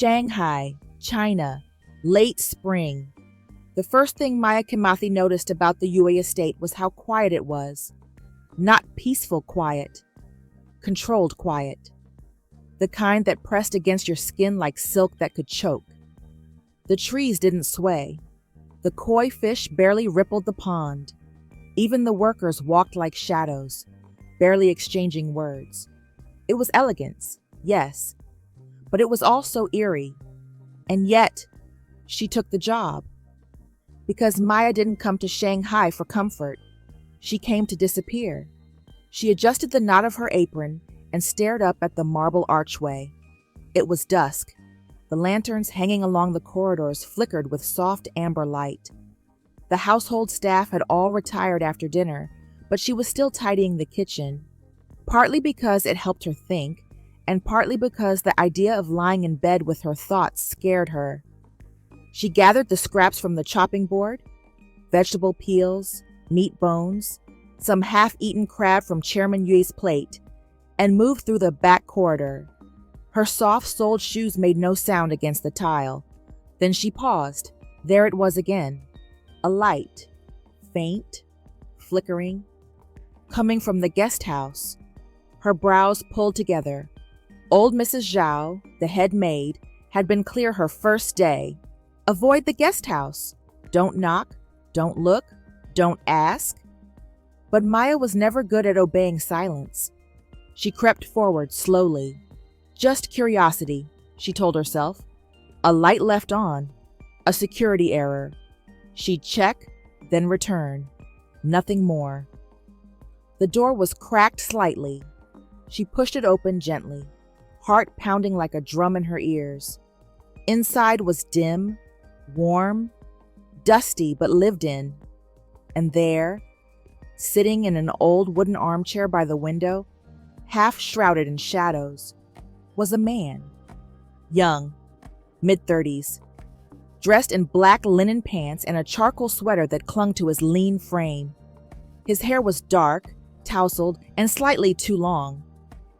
Shanghai, China, late spring. The first thing Maya Kimathi noticed about the Yue estate was how quiet it was. Not peaceful quiet, controlled quiet. The kind that pressed against your skin like silk that could choke. The trees didn't sway. The koi fish barely rippled the pond. Even the workers walked like shadows, barely exchanging words. It was elegance, yes, but it was also eerie. And yet, she took the job. Because Maya didn't come to Shanghai for comfort. She came to disappear. She adjusted the knot of her apron and stared up at the marble archway. It was dusk. The lanterns hanging along the corridors flickered with soft amber light. The household staff had all retired after dinner, but she was still tidying the kitchen, partly because it helped her think, and partly because the idea of lying in bed with her thoughts scared her. She gathered the scraps from the chopping board, vegetable peels, meat bones, some half-eaten crab from Chairman Yue's plate, and moved through the back corridor. Her soft-soled shoes made no sound against the tile. Then she paused. There it was again. A light, faint, flickering, coming from the guest house. Her brows pulled together. Old Mrs. Zhao, the head maid, had been clear her first day. Avoid the guest house. Don't knock, don't look, don't ask. But Maya was never good at obeying silence. She crept forward slowly. Just curiosity, she told herself. A light left on. A security error. She'd check, then return. Nothing more. The door was cracked slightly. She pushed it open gently, heart pounding like a drum in her ears. Inside was dim, warm, dusty but lived in. And there, sitting in an old wooden armchair by the window, half shrouded in shadows, was a man. Young, mid-30s, dressed in black linen pants and a charcoal sweater that clung to his lean frame. His hair was dark, tousled, and slightly too long.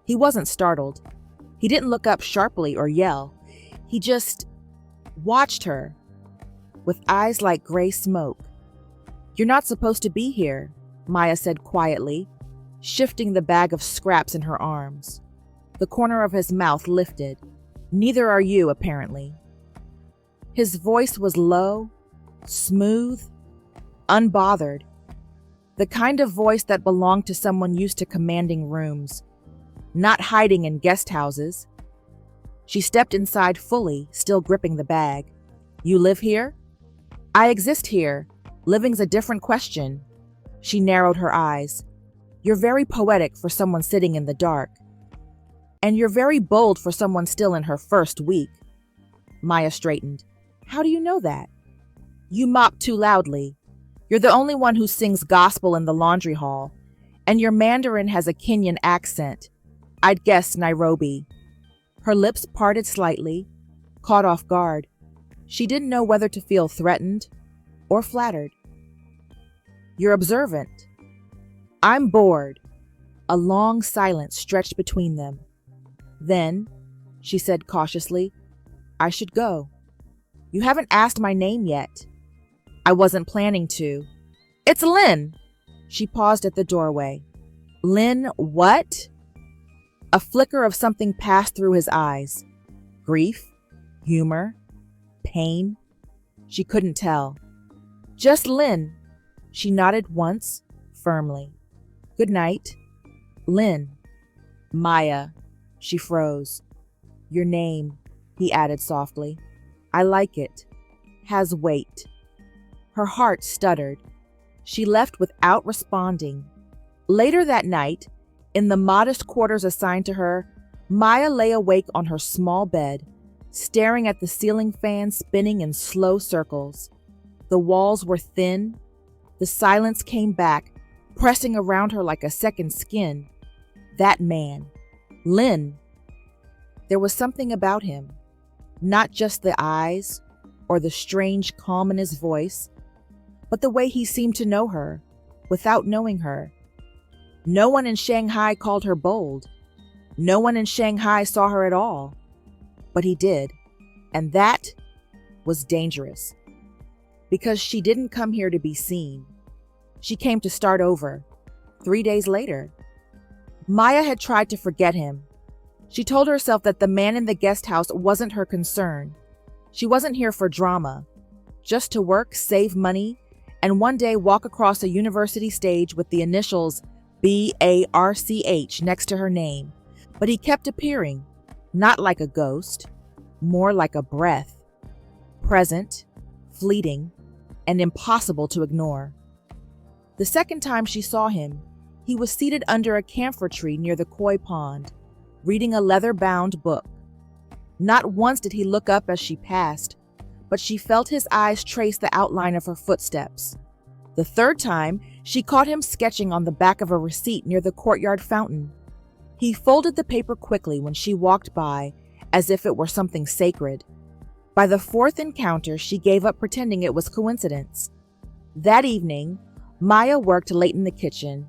He wasn't startled. He didn't look up sharply or yell. He just watched her, with eyes like gray smoke. "You're not supposed to be here," Maya said quietly, shifting the bag of scraps in her arms. The corner of his mouth lifted. "Neither are you, apparently." His voice was low, smooth, unbothered. The kind of voice that belonged to someone used to commanding rooms, not hiding in guest houses. She stepped inside fully, still gripping the bag. "You live here?" "I exist here. Living's a different question." She narrowed her eyes. "You're very poetic for someone sitting in the dark. And you're very bold for someone still in her first week." Maya straightened. "How do you know that?" "You mop too loudly. You're the only one who sings gospel in the laundry hall, and your Mandarin has a Kenyan accent. I'd guess Nairobi." Her lips parted slightly, caught off guard. She didn't know whether to feel threatened or flattered. "You're observant." "I'm bored." A long silence stretched between them. Then, she said cautiously, "I should go." "You haven't asked my name yet." "I wasn't planning to." "It's Lynn." She paused at the doorway. "Lynn what?" A flicker of something passed through his eyes. Grief, humor, pain. She couldn't tell. "Just Lynn." She nodded once, firmly. "Good night." "Lynn." "Maya." She froze. "Your name," he added softly. "I like it. Has weight." Her heart stuttered. She left without responding. Later that night, in the modest quarters assigned to her, Maya lay awake on her small bed, staring at the ceiling fan spinning in slow circles. The walls were thin. The silence came back, pressing around her like a second skin. That man. Lynn. There was something about him. Not just the eyes, or the strange calm in his voice, but the way he seemed to know her, without knowing her. No one in Shanghai called her bold. No one in Shanghai saw her at all. But he did. And that was dangerous, because she didn't come here to be seen. She came to start over, 3 days later. Maya had tried to forget him. She told herself that the man in the guest house wasn't her concern. She wasn't here for drama, just to work, save money, and one day walk across a university stage with the initials BARCH next to her name. But he kept appearing, not like a ghost, more like a breath, present, fleeting, and impossible to ignore. The second time she saw him, he was seated under a camphor tree near the koi pond, reading a leather-bound book. Not once did he look up as she passed, but she felt his eyes trace the outline of her footsteps. The third time, she caught him sketching on the back of a receipt near the courtyard fountain. He folded the paper quickly when she walked by, as if it were something sacred. By the fourth encounter, she gave up pretending it was coincidence. That evening, Maya worked late in the kitchen.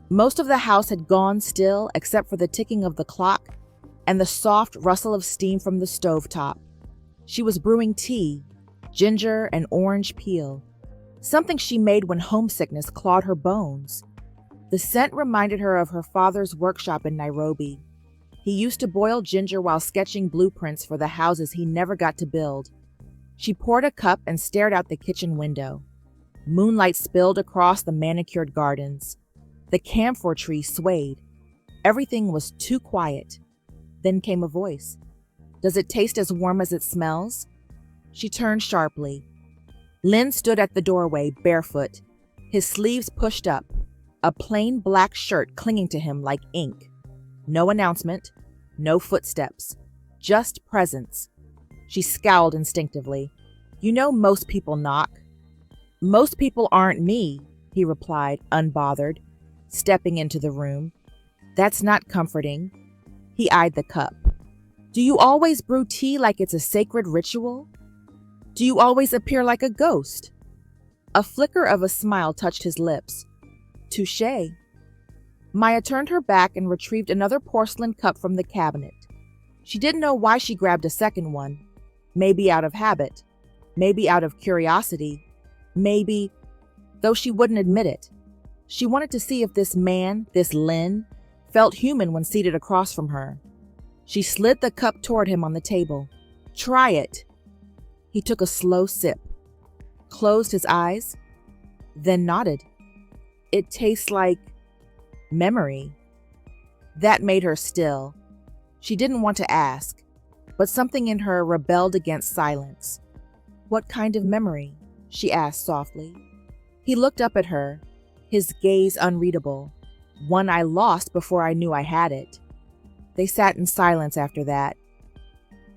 Most of the house had gone still except for the ticking of the clock and the soft rustle of steam from the stovetop. She was brewing tea, ginger and orange peel, something she made when homesickness clawed her bones. The scent reminded her of her father's workshop in Nairobi. He used to boil ginger while sketching blueprints for the houses he never got to build. She poured a cup and stared out the kitchen window. Moonlight spilled across the manicured gardens. The camphor tree swayed. Everything was too quiet. Then came a voice. "Does it taste as warm as it smells?" She turned sharply. Lynn stood at the doorway, barefoot, his sleeves pushed up, a plain black shirt clinging to him like ink. No announcement, no footsteps, just presence. She scowled instinctively. "You know most people knock." "Most people aren't me," he replied, unbothered, stepping into the room. "That's not comforting." He eyed the cup. "Do you always brew tea like it's a sacred ritual? Do you always appear like a ghost?" A flicker of a smile touched his lips. "Touché." Maya turned her back and retrieved another porcelain cup from the cabinet. She didn't know why she grabbed a second one. Maybe out of habit. Maybe out of curiosity. Maybe, though she wouldn't admit it. She wanted to see if this man, this Lynn, felt human when seated across from her. She slid the cup toward him on the table. "Try it." He took a slow sip, closed his eyes, then nodded. "It tastes like memory." That made her still. She didn't want to ask, but something in her rebelled against silence. "What kind of memory?" she asked softly. He looked up at her, his gaze unreadable, one I lost before I knew I had it. They sat in silence after that,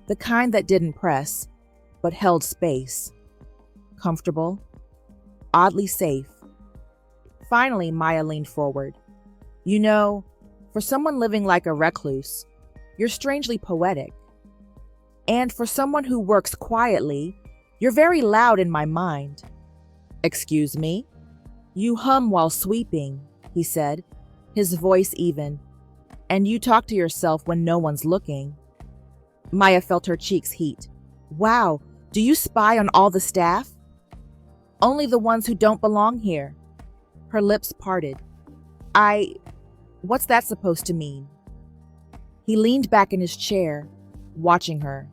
the kind that didn't press, but held space. Comfortable, oddly safe. Finally, Maya leaned forward. "You know, for someone living like a recluse, you're strangely poetic. And for someone who works quietly, you're very loud in my mind." "Excuse me?" "You hum while sweeping," he said, his voice even. "And you talk to yourself when no one's looking." Maya felt her cheeks heat. "Wow, do you spy on all the staff?" "Only the ones who don't belong here." Her lips parted. What's that supposed to mean?" He leaned back in his chair, watching her.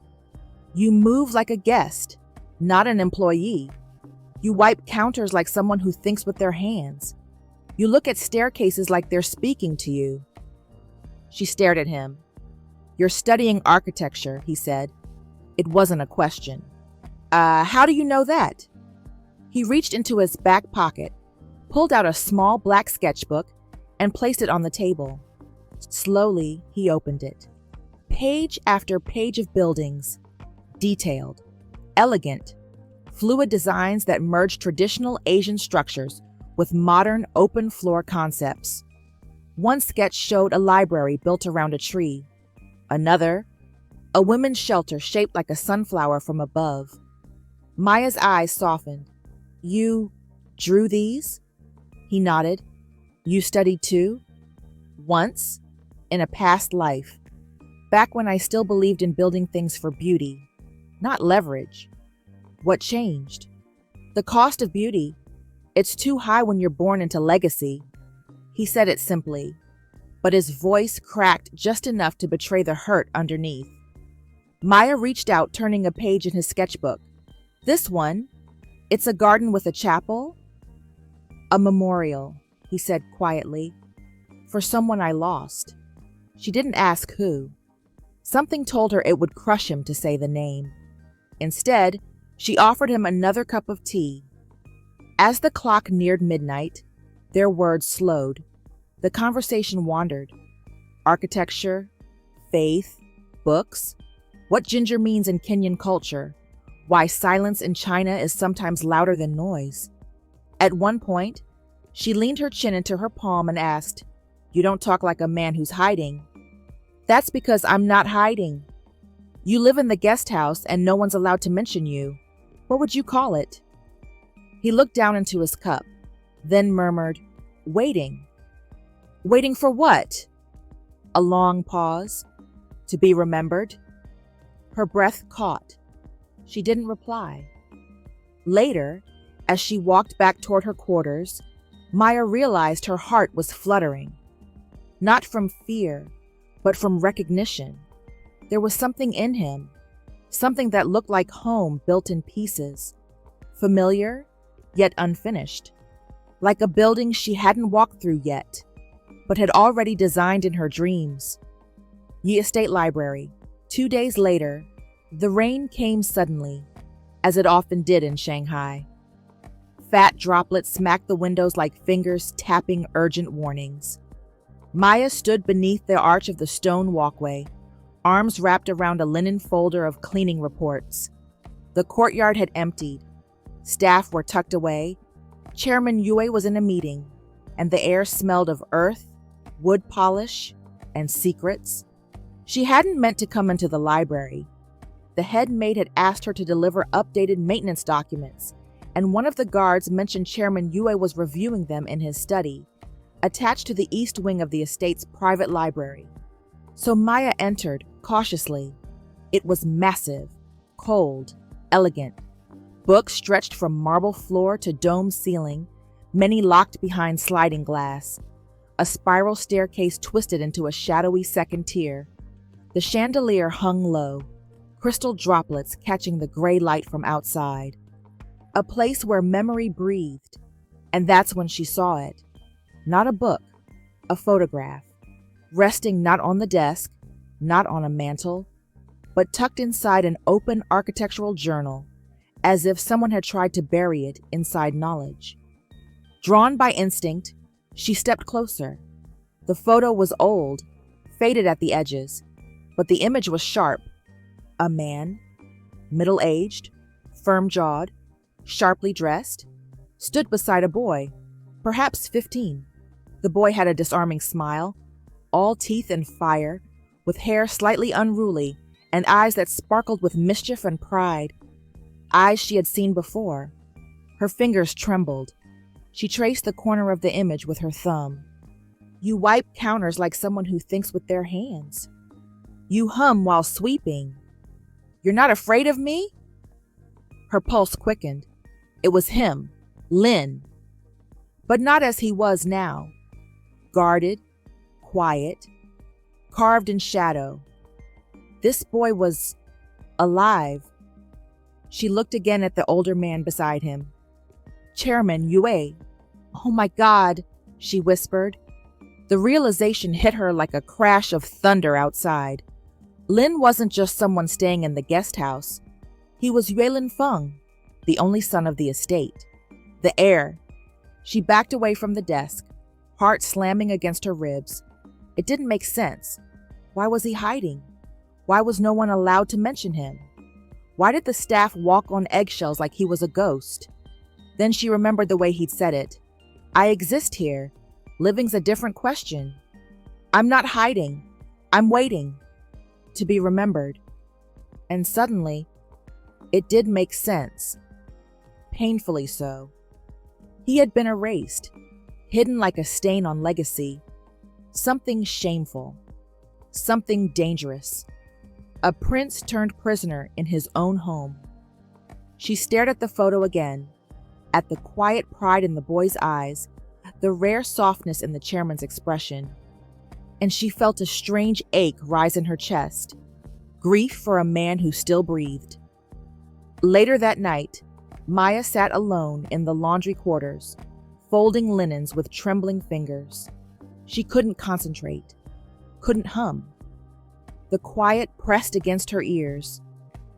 "You move like a guest, not an employee. You wipe counters like someone who thinks with their hands. You look at staircases like they're speaking to you." She stared at him. "You're studying architecture," he said. It wasn't a question. How do you know that?" He reached into his back pocket, pulled out a small black sketchbook, and placed it on the table. Slowly, he opened it. Page after page of buildings, detailed, elegant, fluid designs that merged traditional Asian structures with modern open-floor concepts. One sketch showed a library built around a tree. Another, a women's shelter shaped like a sunflower from above. Maya's eyes softened. "You drew these?" He nodded. "You studied too?" "Once, in a past life, back when I still believed in building things for beauty." not leverage. What changed? The cost of beauty. It's too high when you're born into legacy. He said it simply, but his voice cracked just enough to betray the hurt underneath. Maya reached out, turning a page in his sketchbook. This one, it's a garden with a chapel? A memorial, he said quietly, for someone I lost. She didn't ask who. Something told her it would crush him to say the name. Instead, she offered him another cup of tea. As the clock neared midnight, their words slowed. The conversation wandered. Architecture, faith, books, what ginger means in Kenyan culture, why silence in China is sometimes louder than noise. At one point, she leaned her chin into her palm and asked, "You don't talk like a man who's hiding." "That's because I'm not hiding. You live in the guest house and no one's allowed to mention you. What would you call it?" He looked down into his cup, then murmured, "Waiting." "Waiting for what?" A long pause. "To be remembered." Her breath caught. She didn't reply. Later, as she walked back toward her quarters, Maya realized her heart was fluttering. Not from fear, but from recognition. There was something in him, something that looked like home built in pieces, familiar, yet unfinished, like a building she hadn't walked through yet, but had already designed in her dreams. Ye Estate Library. 2 days later, the rain came suddenly, as it often did in Shanghai. Fat droplets smacked the windows like fingers tapping urgent warnings. Maya stood beneath the arch of the stone walkway, arms wrapped around a linen folder of cleaning reports. The courtyard had emptied. Staff were tucked away. Chairman Yue was in a meeting, and the air smelled of earth, wood polish, and secrets. She hadn't meant to come into the library. The head maid had asked her to deliver updated maintenance documents, and one of the guards mentioned Chairman Yue was reviewing them in his study, attached to the east wing of the estate's private library. So Maya entered, cautiously. It was massive, cold, elegant. Books stretched from marble floor to dome ceiling, many locked behind sliding glass. A spiral staircase twisted into a shadowy second tier. The chandelier hung low, crystal droplets catching the gray light from outside. A place where memory breathed, and that's when she saw it. Not a book, a photograph, resting not on the desk, not on a mantle, but tucked inside an open architectural journal, as if someone had tried to bury it inside knowledge. Drawn by instinct, she stepped closer. The photo was old, faded at the edges, but the image was sharp. A man, middle-aged, firm-jawed, sharply dressed, stood beside a boy, perhaps 15. The boy had a disarming smile, all teeth and fire, with hair slightly unruly and eyes that sparkled with mischief and pride. Eyes she had seen before. Her fingers trembled. She traced the corner of the image with her thumb. You wipe counters like someone who thinks with their hands. You hum while sweeping. You're not afraid of me? Her pulse quickened. It was him, Lynn. But not as he was now. Guarded, quiet, carved in shadow. This boy was alive. She looked again at the older man beside him. Chairman Yue. Oh my God, she whispered. The realization hit her like a crash of thunder outside. Lynn wasn't just someone staying in the guest house. He was Yue Linfeng, the only son of the estate, the heir. She backed away from the desk, heart slamming against her ribs. It didn't make sense. Why was he hiding? Why was no one allowed to mention him? Why did the staff walk on eggshells like he was a ghost? Then she remembered the way he'd said it. I exist here. Living's a different question. I'm not hiding. I'm waiting. To be remembered. And suddenly, it did make sense. Painfully so. He had been erased, hidden like a stain on legacy. Something shameful. Something dangerous. A prince turned prisoner in his own home. She stared at the photo again, at the quiet pride in the boy's eyes, the rare softness in the chairman's expression, and she felt a strange ache rise in her chest, grief for a man who still breathed. Later that night, Maya sat alone in the laundry quarters, folding linens with trembling fingers. She couldn't concentrate, couldn't hum. The quiet pressed against her ears.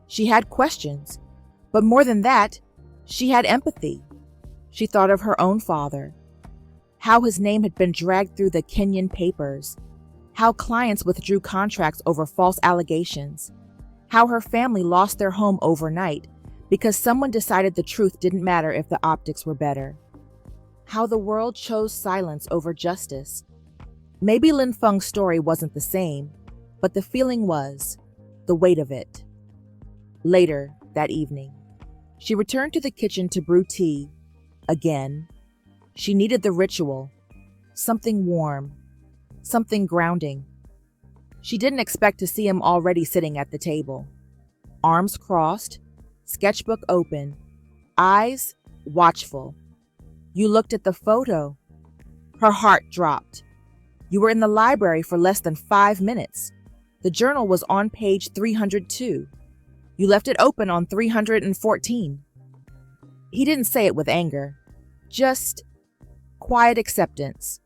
She had questions, but more than that, she had empathy. She thought of her own father, how his name had been dragged through the Kenyan papers, how clients withdrew contracts over false allegations, how her family lost their home overnight because someone decided the truth didn't matter if the optics were better, how the world chose silence over justice. Maybe Linfeng's story wasn't the same, but the feeling was, the weight of it. Later that evening, she returned to the kitchen to brew tea. Again, she needed the ritual, something warm, something grounding. She didn't expect to see him already sitting at the table. Arms crossed, sketchbook open, eyes watchful. You looked at the photo. Her heart dropped. You were in the library for less than 5 minutes. The journal was on page 302. You left it open on 314. He didn't say it with anger, just quiet acceptance.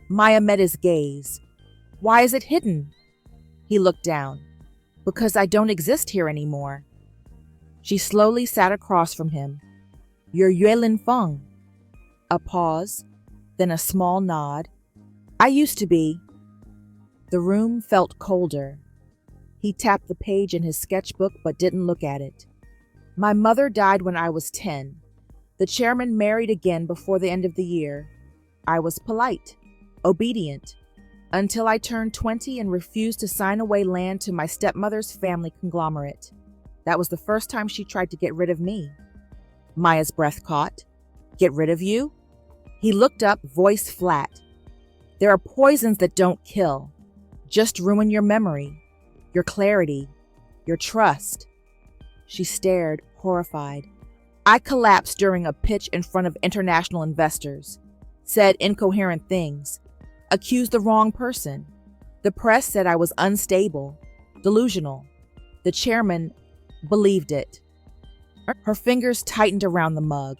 Maya met his gaze. Why is it hidden? He looked down. Because I don't exist here anymore. She slowly sat across from him. You're Yue Linfeng. A pause, then a small nod. I used to be. The room felt colder. He tapped the page in his sketchbook but didn't look at it. My mother died when I was 10. The chairman married again before the end of the year. I was polite, obedient, until I turned 20 and refused to sign away land to my stepmother's family conglomerate. That was the first time she tried to get rid of me. Maya's breath caught. Get rid of you? He looked up, voice flat. There are poisons that don't kill, just ruin your memory, your clarity, your trust. She stared, horrified. I collapsed during a pitch in front of international investors, said incoherent things, accused the wrong person. The press said I was unstable, delusional. The chairman believed it. Her fingers tightened around the mug.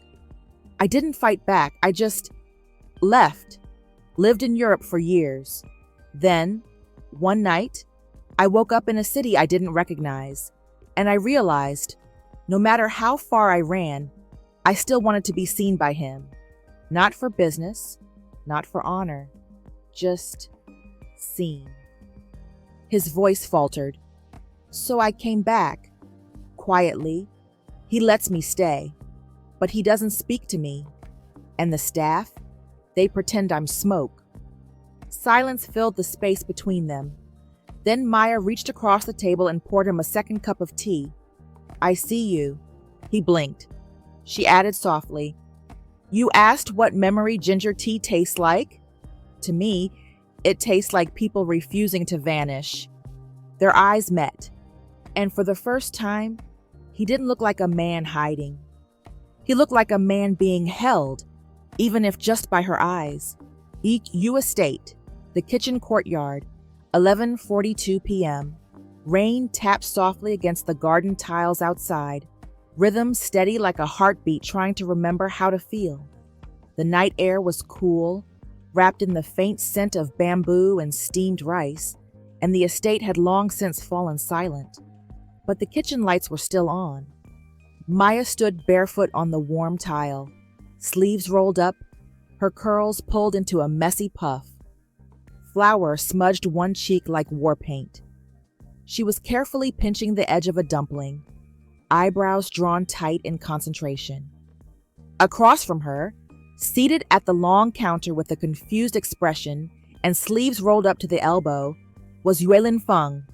I didn't fight back, I just left. Lived in Europe for years. Then, one night, I woke up in a city I didn't recognize, and I realized, no matter how far I ran, I still wanted to be seen by him. Not for business, not for honor, just seen. His voice faltered. So I came back, quietly. He lets me stay, but he doesn't speak to me. And the staff? They pretend I'm smoke. Silence filled the space between them. Then Maya reached across the table and poured him a second cup of tea. I see you. He blinked. She added softly, You asked what memory ginger tea tastes like? To me, it tastes like people refusing to vanish. Their eyes met, and for the first time, he didn't look like a man hiding. He looked like a man being held, even if just by her eyes. U Estate, the kitchen courtyard, 11:42 p.m. Rain tapped softly against the garden tiles outside, rhythm steady like a heartbeat trying to remember how to feel. The night air was cool, wrapped in the faint scent of bamboo and steamed rice, and the estate had long since fallen silent. But the kitchen lights were still on. Maya stood barefoot on the warm tile, sleeves rolled up, her curls pulled into a messy puff. Flour smudged one cheek like war paint. She was carefully pinching the edge of a dumpling, eyebrows drawn tight in concentration. Across from her, seated at the long counter with a confused expression and sleeves rolled up to the elbow, was Yue Linfeng,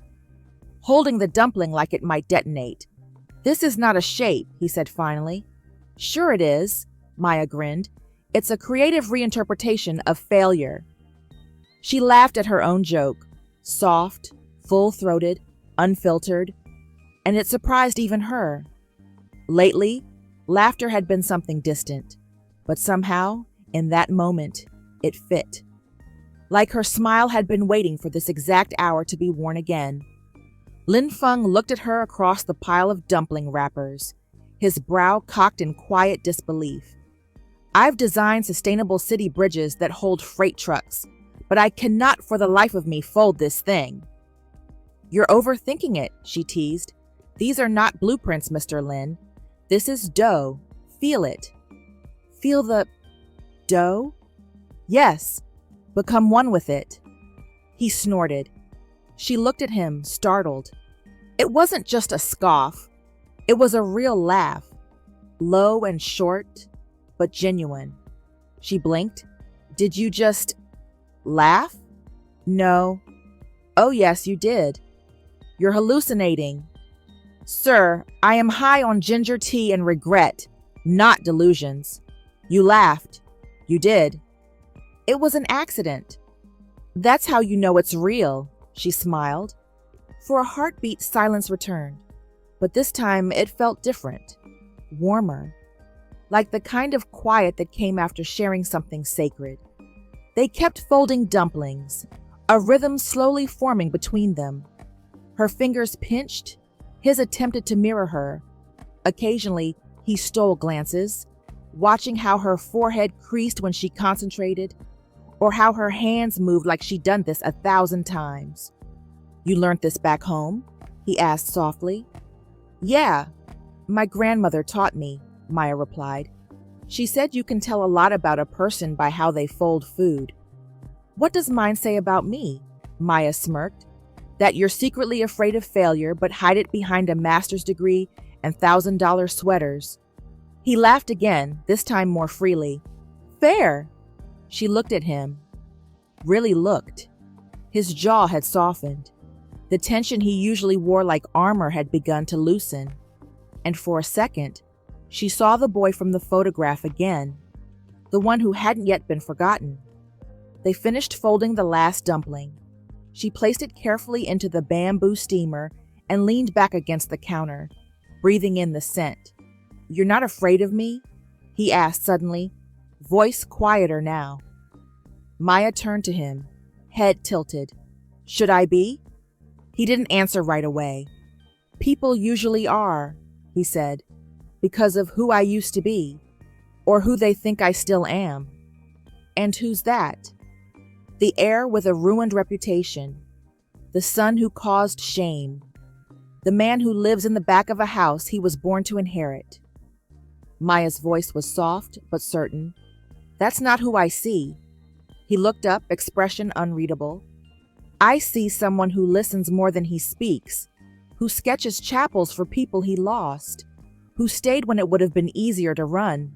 holding the dumpling like it might detonate. This is not a shape, he said finally. Sure it is, Maya grinned. It's a creative reinterpretation of failure. She laughed at her own joke, soft, full-throated, unfiltered, and it surprised even her. Lately, laughter had been something distant, but somehow, in that moment, it fit. Like her smile had been waiting for this exact hour to be worn again. Linfeng looked at her across the pile of dumpling wrappers, his brow cocked in quiet disbelief. I've designed sustainable city bridges that hold freight trucks, but I cannot for the life of me fold this thing. You're overthinking it, she teased. These are not blueprints, Mr. Lynn. This is dough. Feel it. Feel the dough? Yes. Become one with it. He snorted. She looked at him, startled. It wasn't just a scoff. It was a real laugh. Low and short, but genuine. She blinked. Did you just laugh? No. Oh yes, you did. You're hallucinating. Sir, I am high on ginger tea and regret, not delusions. You laughed. You did. It was an accident. That's how you know it's real, she smiled. For a heartbeat, silence returned. But this time it felt different, warmer, like the kind of quiet that came after sharing something sacred. They kept folding dumplings, a rhythm slowly forming between them. Her fingers pinched, his attempted to mirror her. Occasionally, he stole glances, watching how her forehead creased when she concentrated, or how her hands moved like she'd done this 1,000 times. You learned this back home? He asked softly. Yeah, my grandmother taught me, Maya replied. She said you can tell a lot about a person by how they fold food. What does mine say about me? Maya smirked. That you're secretly afraid of failure but hide it behind a master's degree and $1,000 sweaters. He laughed again, this time more freely. Fair. She looked at him. Really looked. His jaw had softened. The tension he usually wore like armor had begun to loosen. And for a second, she saw the boy from the photograph again, the one who hadn't yet been forgotten. They finished folding the last dumpling. She placed it carefully into the bamboo steamer and leaned back against the counter, breathing in the scent. You're not afraid of me? He asked suddenly, voice quieter now. Maya turned to him, head tilted. Should I be? He didn't answer right away. People usually are, he said, because of who I used to be, or who they think I still am. And who's that? The heir with a ruined reputation, the son who caused shame, the man who lives in the back of a house he was born to inherit. Maya's voice was soft but certain. That's not who I see. He looked up, expression unreadable. I see someone who listens more than he speaks, who sketches chapels for people he lost, who stayed when it would have been easier to run.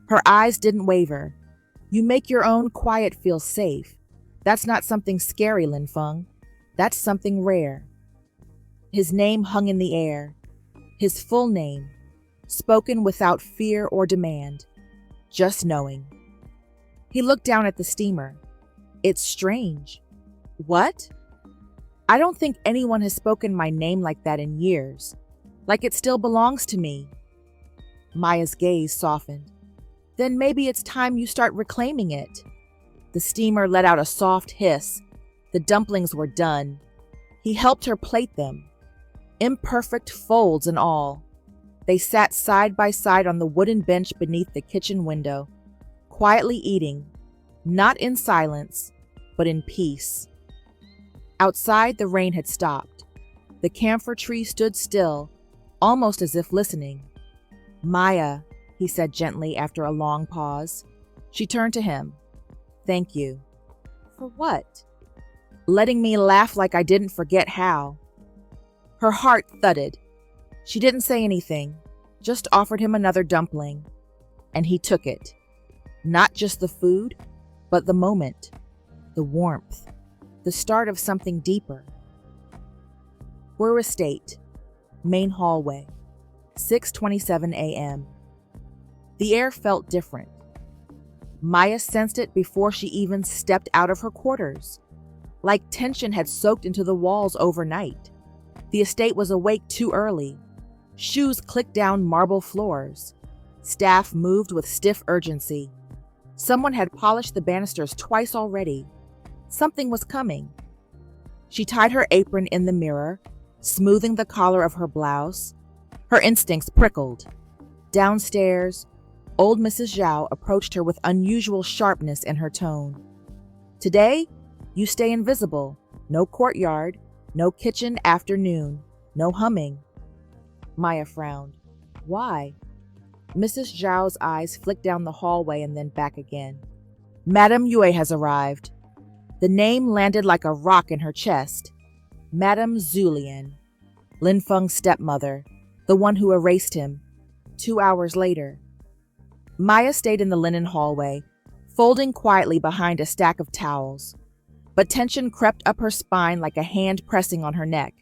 Her eyes didn't waver. You make your own quiet feel safe. That's not something scary, Linfeng. That's something rare. His name hung in the air. His full name, spoken without fear or demand, just knowing. He looked down at the steamer. It's strange. What? I don't think anyone has spoken my name like that in years, like it still belongs to me. Maya's gaze softened. Then maybe it's time you start reclaiming it. The steamer let out a soft hiss. The dumplings were done. He helped her plate them, imperfect folds and all. They sat side by side on the wooden bench beneath the kitchen window, quietly eating, not in silence, but in peace. Outside, the rain had stopped. The camphor tree stood still, almost as if listening. Maya, he said gently after a long pause. She turned to him. Thank you. For what? Letting me laugh like I didn't forget how. Her heart thudded. She didn't say anything, just offered him another dumpling. And he took it. Not just the food, but the moment, the warmth, the start of something deeper. We're estate, main hallway, 6:27 a.m. The air felt different. Maya sensed it before she even stepped out of her quarters, like tension had soaked into the walls overnight. The estate was awake too early. Shoes clicked down marble floors. Staff moved with stiff urgency. Someone had polished the banisters twice already. Something was coming. She tied her apron in the mirror, smoothing the collar of her blouse. Her instincts prickled. Downstairs, old Mrs. Zhao approached her with unusual sharpness in her tone. Today, you stay invisible. No courtyard, no kitchen afternoon, no humming. Maya frowned. Why? Mrs. Zhao's eyes flicked down the hallway and then back again. Madame Yue has arrived. The name landed like a rock in her chest. Madame Zulian, Linfeng's stepmother, the one who erased him, 2 hours later. Maya stayed in the linen hallway, folding quietly behind a stack of towels. But tension crept up her spine like a hand pressing on her neck.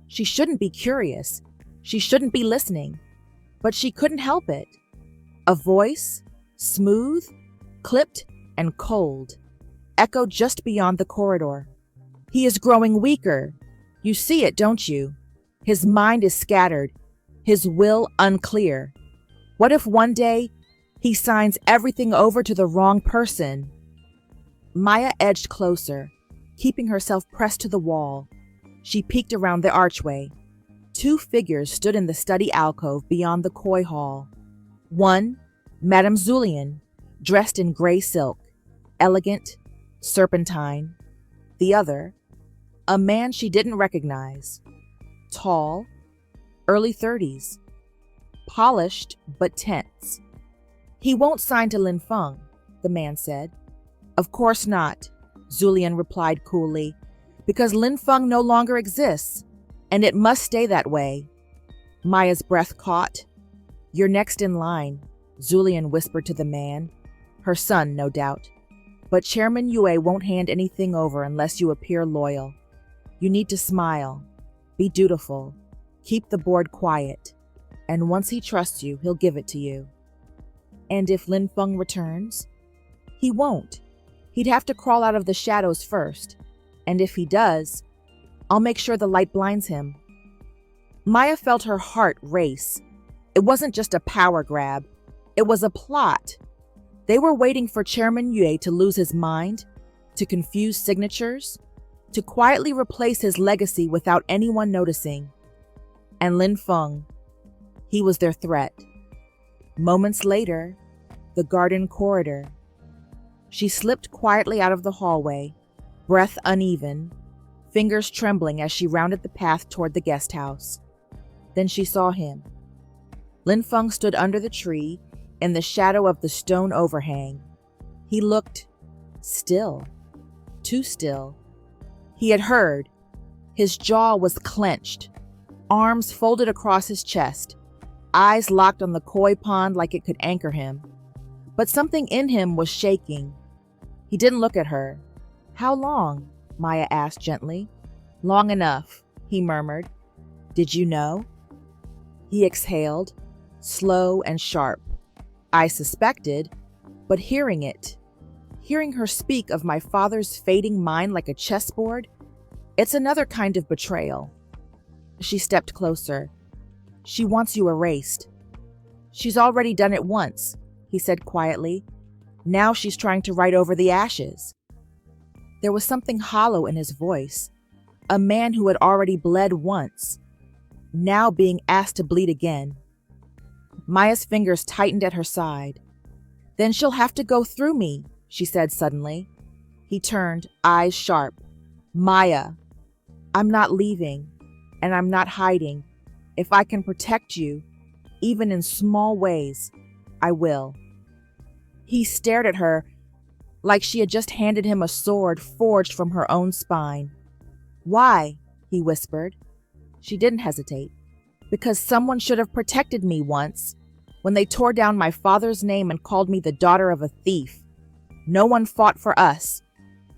She shouldn't be curious. She shouldn't be listening. But she couldn't help it. A voice, smooth, clipped, and cold, echoed just beyond the corridor. He is growing weaker. You see it, don't you? His mind is scattered, his will unclear. What if one day he signs everything over to the wrong person? Maya edged closer, keeping herself pressed to the wall. She peeked around the archway. 2 figures stood in the study alcove beyond the koi hall. One, Madame Zulian, dressed in gray silk, elegant, serpentine. The other, a man she didn't recognize. Tall, early 30s. Polished but tense. He won't sign to Linfeng, the man said. Of course not, Zulian replied coolly, because Linfeng no longer exists, and it must stay that way. Maya's breath caught. You're next in line, Zulian whispered to the man. Her son, no doubt. But Chairman Yue won't hand anything over unless you appear loyal. You need to smile, be dutiful, keep the board quiet, and once he trusts you, he'll give it to you. And if Linfeng returns? He won't. He'd have to crawl out of the shadows first, and if he does, I'll make sure the light blinds him. Maya felt her heart race. It wasn't just a power grab. It was a plot. They were waiting for Chairman Yue to lose his mind, to confuse signatures, to quietly replace his legacy without anyone noticing. And Linfeng, he was their threat. Moments later, the garden corridor. She slipped quietly out of the hallway, breath uneven, fingers trembling as she rounded the path toward the guest house. Then she saw him. Linfeng stood under the tree in the shadow of the stone overhang. He looked still, too still. He had heard. His jaw was clenched, arms folded across his chest, eyes locked on the koi pond like it could anchor him. But something in him was shaking. He didn't look at her. How long? Maya asked gently. Long enough, he murmured. Did you know? He exhaled, slow and sharp. I suspected, but hearing it, hearing her speak of my father's fading mind like a chessboard, it's another kind of betrayal. She stepped closer. She wants you erased. She's already done it once, he said quietly. Now she's trying to write over the ashes. There was something hollow in his voice. A man who had already bled once, now being asked to bleed again. Maya's fingers tightened at her side. Then she'll have to go through me, she said suddenly. He turned, eyes sharp. Maya, I'm not leaving, and I'm not hiding. If I can protect you, even in small ways, I will. He stared at her like she had just handed him a sword forged from her own spine. Why? He whispered. She didn't hesitate. Because someone should have protected me once, when they tore down my father's name and called me the daughter of a thief. No one fought for us.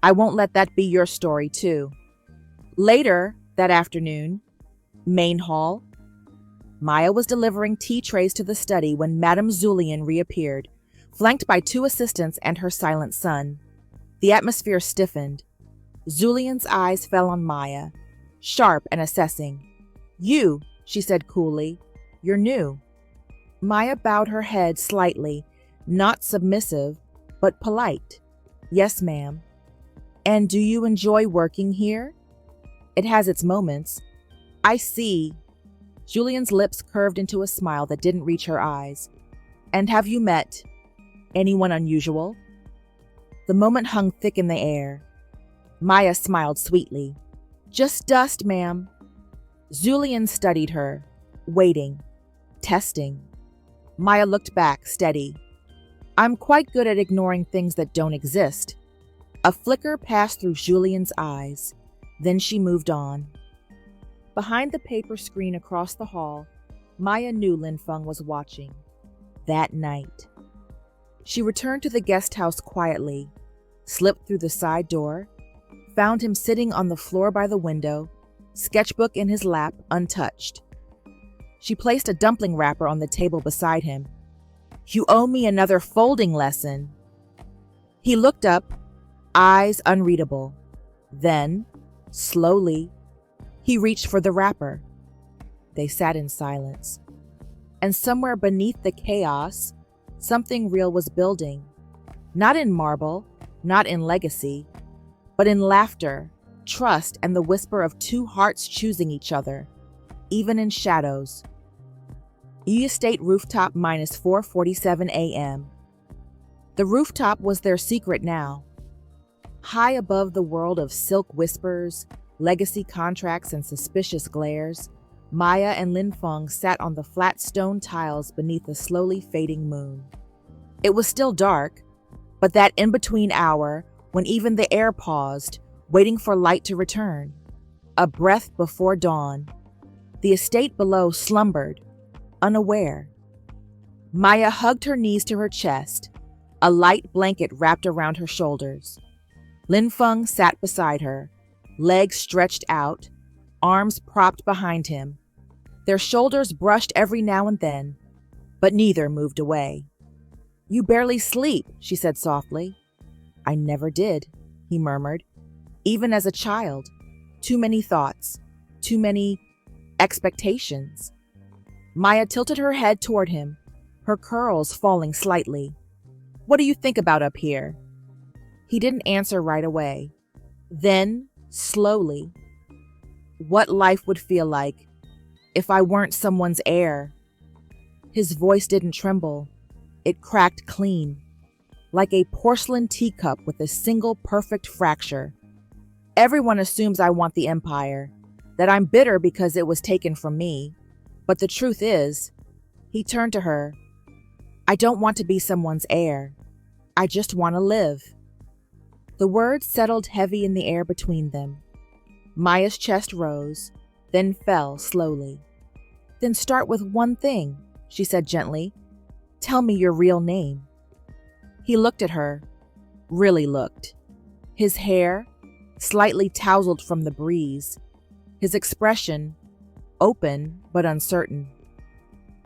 I won't let that be your story, too. Later, that afternoon, main hall. Maya was delivering tea trays to the study when Madame Zulian reappeared, flanked by 2 assistants and her silent son. The atmosphere stiffened. Zulian's eyes fell on Maya, sharp and assessing. You, she said coolly. You're new. Maya bowed her head slightly, not submissive, but polite. Yes, ma'am. And do you enjoy working here? It has its moments. I see. Julian's lips curved into a smile that didn't reach her eyes. And have you met anyone unusual? The moment hung thick in the air. Maya smiled sweetly. Just dust, ma'am. Julian studied her, waiting, testing. Maya looked back, steady. I'm quite good at ignoring things that don't exist. A flicker passed through Julian's eyes. Then she moved on. Behind the paper screen across the hall, Maya knew Linfeng was watching. That night. She returned to the guest house quietly, slipped through the side door, found him sitting on the floor by the window, sketchbook in his lap, untouched. She placed a dumpling wrapper on the table beside him. You owe me another folding lesson. He looked up, eyes unreadable. Then, slowly, he reached for the wrapper. They sat in silence. And somewhere beneath the chaos, something real was building. Not in marble, not in legacy, but in laughter, trust, and the whisper of two hearts choosing each other, even in shadows. U Estate Rooftop minus 4:47 a.m. The rooftop was their secret now. High above the world of silk whispers, legacy contracts, and suspicious glares, Maya and Linfeng sat on the flat stone tiles beneath a slowly fading moon. It was still dark, but that in-between hour when even the air paused, waiting for light to return. A breath before dawn. The estate below slumbered, unaware. Maya hugged her knees to her chest, a light blanket wrapped around her shoulders. Linfeng sat beside her, legs stretched out, arms propped behind him. Their shoulders brushed every now and then, but neither moved away. You barely sleep, she said softly. I never did, he murmured. Even as a child, too many thoughts, too many expectations. Maya tilted her head toward him, her curls falling slightly. What do you think about up here? He didn't answer right away. Then, slowly, what life would feel like if I weren't someone's heir. His voice didn't tremble. It cracked clean, like a porcelain teacup with a single perfect fracture. Everyone assumes I want the empire, that I'm bitter because it was taken from me. But the truth is, he turned to her, I don't want to be someone's heir. I just want to live. The words settled heavy in the air between them. Maya's chest rose, then fell slowly. Then start with one thing, she said gently. Tell me your real name. He looked at her, really looked. His hair, slightly tousled from the breeze. His expression, open but uncertain.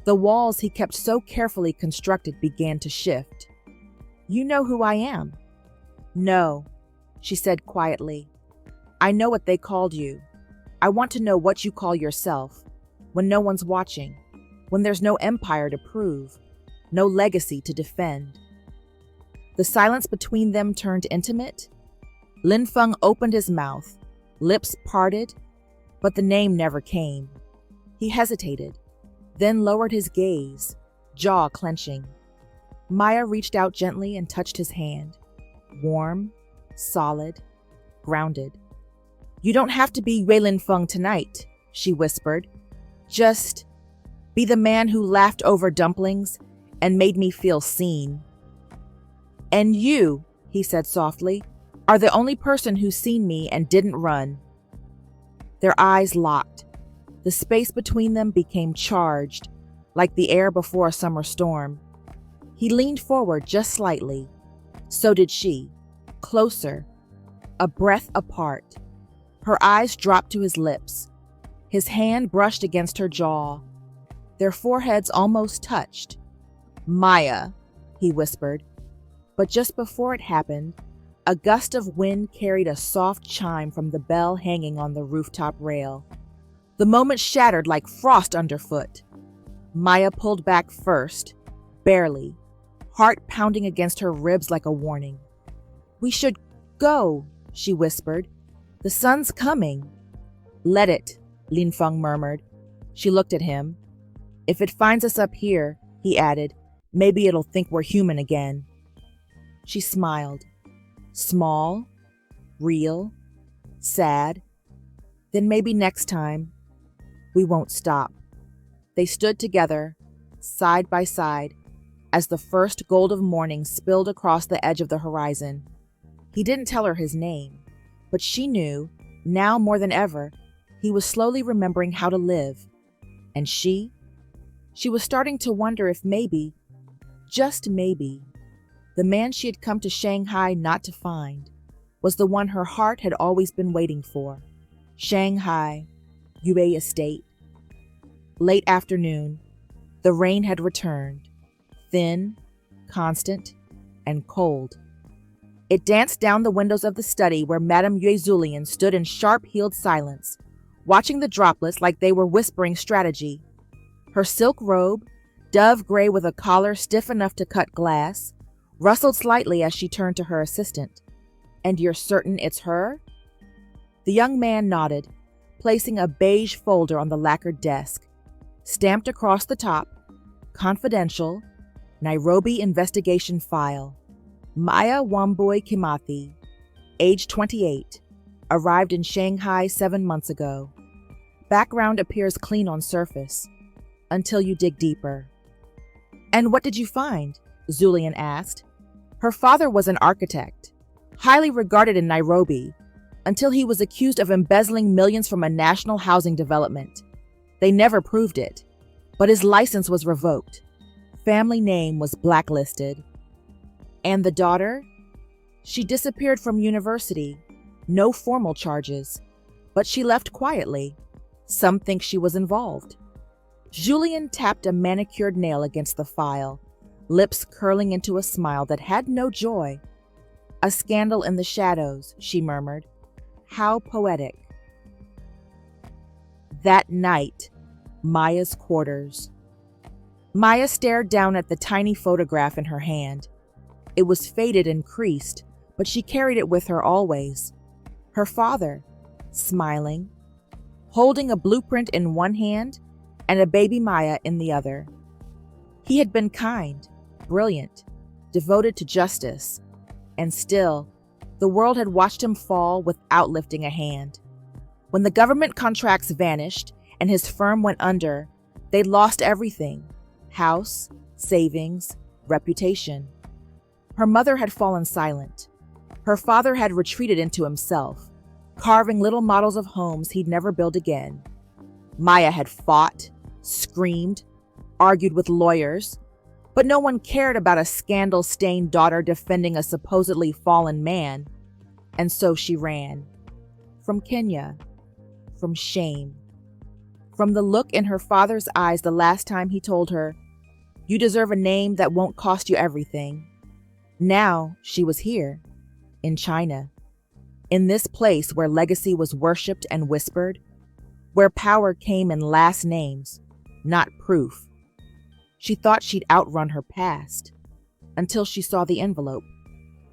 The walls he kept so carefully constructed began to shift. You know who I am? No, she said quietly. I know what they called you. I want to know what you call yourself, when no one's watching, when there's no empire to prove, no legacy to defend. The silence between them turned intimate. Linfeng opened his mouth, lips parted, but the name never came. He hesitated, then lowered his gaze, jaw clenching. Maya reached out gently and touched his hand. Warm, solid, grounded. You don't have to be Yue Linfeng tonight, she whispered. Just be the man who laughed over dumplings and made me feel seen. And you, he said softly, are the only person who's seen me and didn't run. Their eyes locked. The space between them became charged, like the air before a summer storm. He leaned forward just slightly. So did she. Closer. A breath apart. Her eyes dropped to his lips. His hand brushed against her jaw. Their foreheads almost touched. Maya, he whispered. But just before it happened, a gust of wind carried a soft chime from the bell hanging on the rooftop rail. The moment shattered like frost underfoot. Maya pulled back first, barely, heart pounding against her ribs like a warning. "We should go," she whispered. "The sun's coming." "Let it," Linfeng murmured. She looked at him. "If it finds us up here," he added, "maybe it'll think we're human again." She smiled. Small, real, sad. "Then maybe next time, we won't stop." They stood together, side by side, as the first gold of morning spilled across the edge of the horizon. He didn't tell her his name, but she knew, now more than ever, he was slowly remembering how to live. And she was starting to wonder if maybe, just maybe, the man she had come to Shanghai not to find was the one her heart had always been waiting for. Shanghai, Yue Estate. Late afternoon, the rain had returned, thin, constant, and cold. It danced down the windows of the study where Madame Yue Zulian stood in sharp-heeled silence, watching the droplets like they were whispering strategy. Her silk robe, dove gray with a collar stiff enough to cut glass, rustled slightly as she turned to her assistant. "And you're certain it's her?" The young man nodded, placing a beige folder on the lacquered desk. Stamped across the top, "Confidential, Nairobi investigation file. Maya Wambui Kimathi, age 28, arrived in Shanghai 7 months ago. Background appears clean on surface, until you dig deeper." "And what did you find?" Zulian asked. Her father was an architect, highly regarded in Nairobi, until he was accused of embezzling millions from a national housing development. They never proved it, but his license was revoked. Family name was blacklisted. "And the daughter?" "She disappeared from university. No formal charges, but she left quietly. Some think she was involved." Julian tapped a manicured nail against the file, lips curling into a smile that had no joy. "A scandal in the shadows," she murmured. "How poetic." That night, Maya's quarters. Maya stared down at the tiny photograph in her hand. It was faded and creased, but she carried it with her always. Her father, smiling, holding a blueprint in one hand and a baby Maya in the other. He had been kind, brilliant, devoted to justice, and still, the world had watched him fall without lifting a hand. When the government contracts vanished and his firm went under, they'd lost everything: house, savings, reputation. Her mother had fallen silent. Her father had retreated into himself, carving little models of homes he'd never build again. Maya had fought, screamed, argued with lawyers, but no one cared about a scandal-stained daughter defending a supposedly fallen man. And so she ran. From Kenya. From shame. From the look in her father's eyes the last time he told her, "You deserve a name that won't cost you everything." Now she was here, in China. In this place where legacy was worshipped and whispered, where power came in last names, not proof. She thought she'd outrun her past, until she saw the envelope.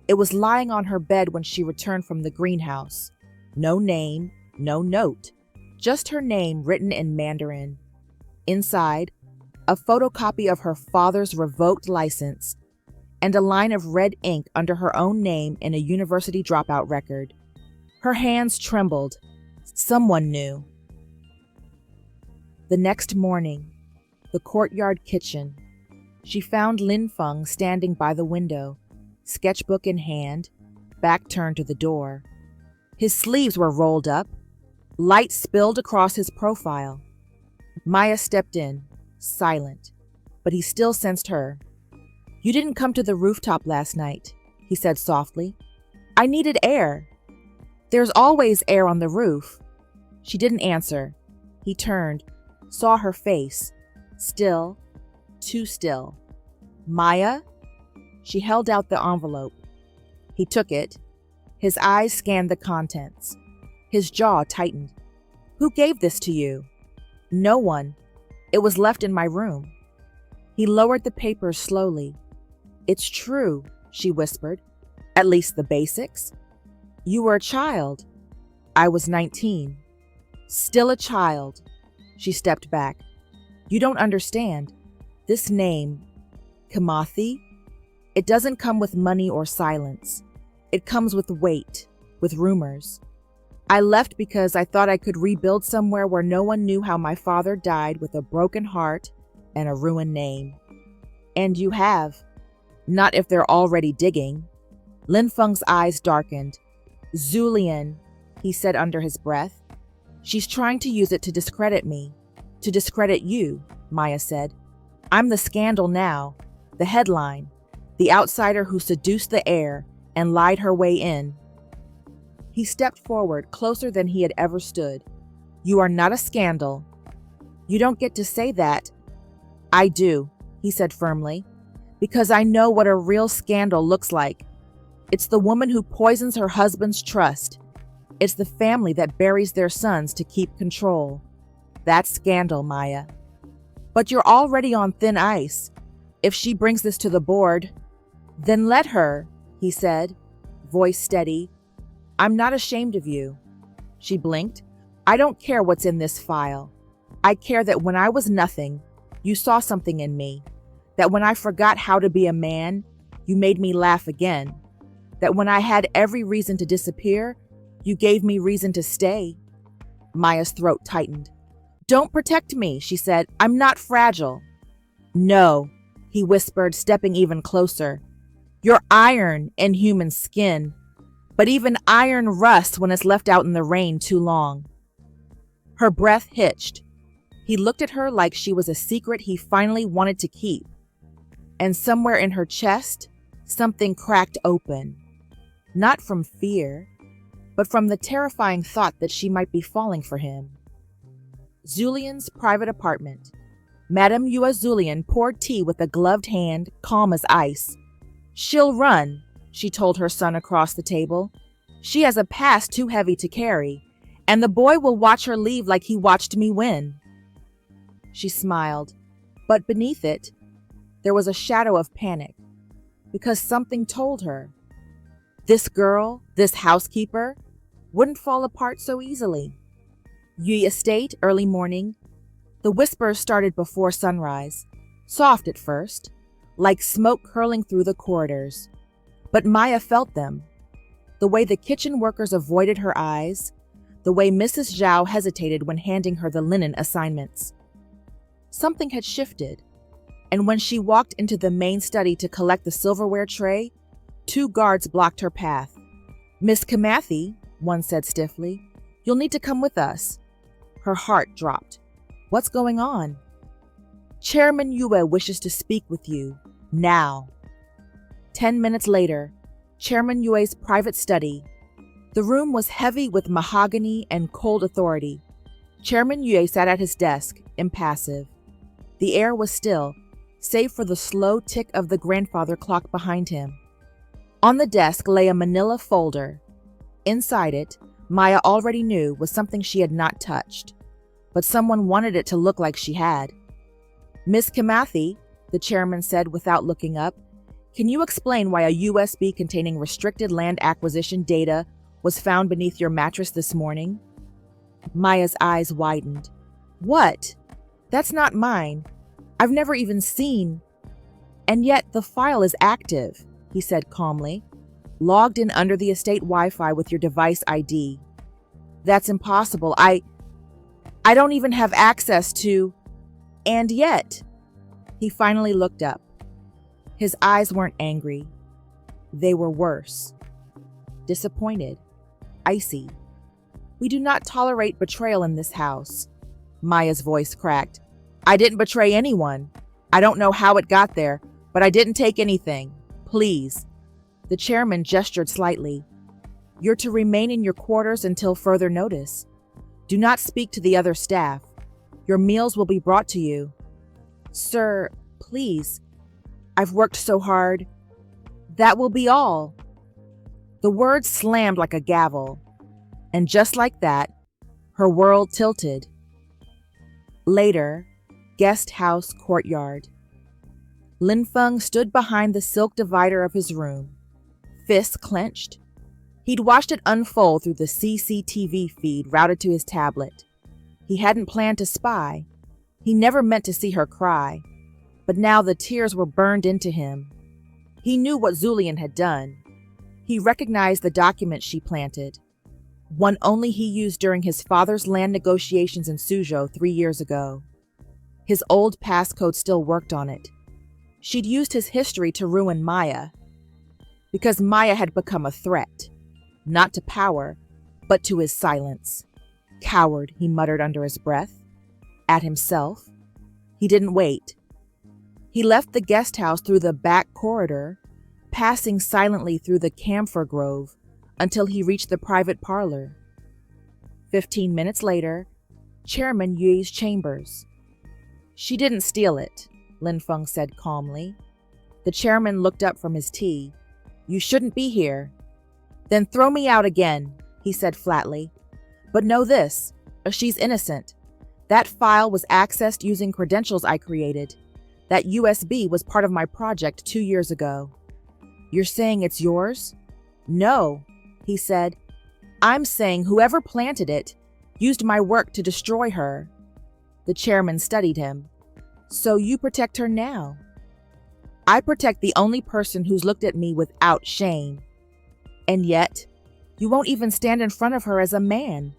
It was lying on her bed when she returned from the greenhouse. No name, no note, just her name written in Mandarin. Inside, a photocopy of her father's revoked license, and a line of red ink under her own name in a university dropout record. Her hands trembled. Someone knew. The next morning, the courtyard kitchen. She found Linfeng standing by the window, sketchbook in hand, back turned to the door. His sleeves were rolled up. Light spilled across his profile. Maya stepped in, silent, but he still sensed her. "You didn't come to the rooftop last night," he said softly. "I needed air." "There's always air on the roof." She didn't answer. He turned, saw her face. Still, too still. "Maya?" She held out the envelope. He took it. His eyes scanned the contents. His jaw tightened. "Who gave this to you?" No one. It was left in my room. He lowered the papers slowly. It's true, she whispered. At least the basics. You were a child. I was 19. Still a child. She stepped back. You don't understand. This name, Kimathi, it doesn't come with money or silence. It comes with weight, with rumors. I left because I thought I could rebuild somewhere where no one knew how my father died with a broken heart and a ruined name. And you have. Not if they're already digging. Linfeng's eyes darkened. Zulian, he said under his breath. She's trying to use it to discredit me. To discredit you, Maya said. I'm the scandal now, the headline, the outsider who seduced the heir and lied her way in. He stepped forward, closer than he had ever stood. You are not a scandal. You don't get to say that. I do, he said firmly, because I know what a real scandal looks like. It's the woman who poisons her husband's trust. It's the family that buries their sons to keep control. That's scandal, Maya. But you're already on thin ice. If she brings this to the board, then let her, he said, voice steady. I'm not ashamed of you. She blinked. I don't care what's in this file. I care that when I was nothing, you saw something in me. That when I forgot how to be a man, you made me laugh again. That when I had every reason to disappear, you gave me reason to stay. Maya's throat tightened. Don't protect me, she said. I'm not fragile. No, he whispered, stepping even closer. You're iron in human skin. But even iron rusts when it's left out in the rain too long. Her breath hitched. He looked at her like she was a secret he finally wanted to keep. And somewhere in her chest, something cracked open. Not from fear, but from the terrifying thought that she might be falling for him. Zulian's private apartment. Madame Yua Zulian poured tea with a gloved hand, calm as ice. She'll run, she told her son across the table. She has a past too heavy to carry, and the boy will watch her leave like he watched me win. She smiled, but beneath it, there was a shadow of panic, because something told her. This girl, this housekeeper, wouldn't fall apart so easily. Yui Estate, early morning. The whispers started before sunrise, soft at first, like smoke curling through the corridors. But Maya felt them. The way the kitchen workers avoided her eyes, the way Mrs. Zhao hesitated when handing her the linen assignments. Something had shifted, and when she walked into the main study to collect the silverware tray, 2 guards blocked her path. Miss Kimathi, one said stiffly, you'll need to come with us. Her heart dropped. What's going on? Chairman Yue wishes to speak with you, now. 10 minutes later, Chairman Yue's private study. The room was heavy with mahogany and cold authority. Chairman Yue sat at his desk, impassive. The air was still, save for the slow tick of the grandfather clock behind him. On the desk lay a manila folder. Inside it, Maya already knew was something she had not touched, but someone wanted it to look like she had. Miss Kimathi, the chairman said without looking up, can you explain why a USB containing restricted land acquisition data was found beneath your mattress this morning? Maya's eyes widened. What? That's not mine. I've never even seen. And yet the file is active, he said calmly. Logged in under the estate Wi-Fi with your device ID. That's impossible. I don't even have access to... And yet... He finally looked up. His eyes weren't angry. They were worse. Disappointed. Icy. We do not tolerate betrayal in this house. Maya's voice cracked. I didn't betray anyone. I don't know how it got there, but I didn't take anything. Please. The chairman gestured slightly. You're to remain in your quarters until further notice. Do not speak to the other staff. Your meals will be brought to you. Sir, please. I've worked so hard. That will be all. The words slammed like a gavel. And just like that, her world tilted. Later, guest house courtyard. Linfeng stood behind the silk divider of his room, fists clenched. He'd watched it unfold through the CCTV feed routed to his tablet. He hadn't planned to spy. He never meant to see her cry. But now the tears were burned into him. He knew what Zulian had done. He recognized the document she planted, one only he used during his father's land negotiations in Suzhou 3 years ago. His old passcode still worked on it. She'd used his history to ruin Maya, because Maya had become a threat, not to power, but to his silence. Coward, he muttered under his breath. At himself. He didn't wait. He left the guest house through the back corridor, passing silently through the camphor grove until he reached the private parlor. 15 minutes later, Chairman Yue's chambers. She didn't steal it, Linfeng said calmly. The chairman looked up from his tea. You shouldn't be here. Then throw me out again, he said flatly. But know this, she's innocent. That file was accessed using credentials I created. That USB was part of my project 2 years ago. You're saying it's yours? No, he said. I'm saying whoever planted it used my work to destroy her. The chairman studied him. So you protect her now? I protect the only person who's looked at me without shame. And yet, you won't even stand in front of her as a man.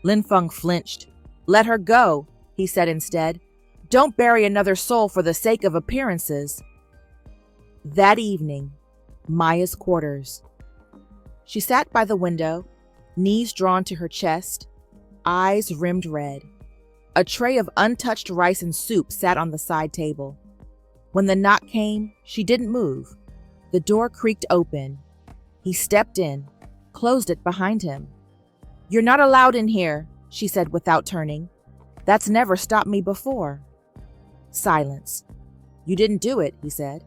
Linfeng flinched. Let her go, he said instead. Don't bury another soul for the sake of appearances. That evening, Maya's quarters. She sat by the window, knees drawn to her chest, eyes rimmed red. A tray of untouched rice and soup sat on the side table. When the knock came, she didn't move. The door creaked open. He stepped in, closed it behind him. You're not allowed in here, she said without turning. That's never stopped me before. Silence. You didn't do it, he said.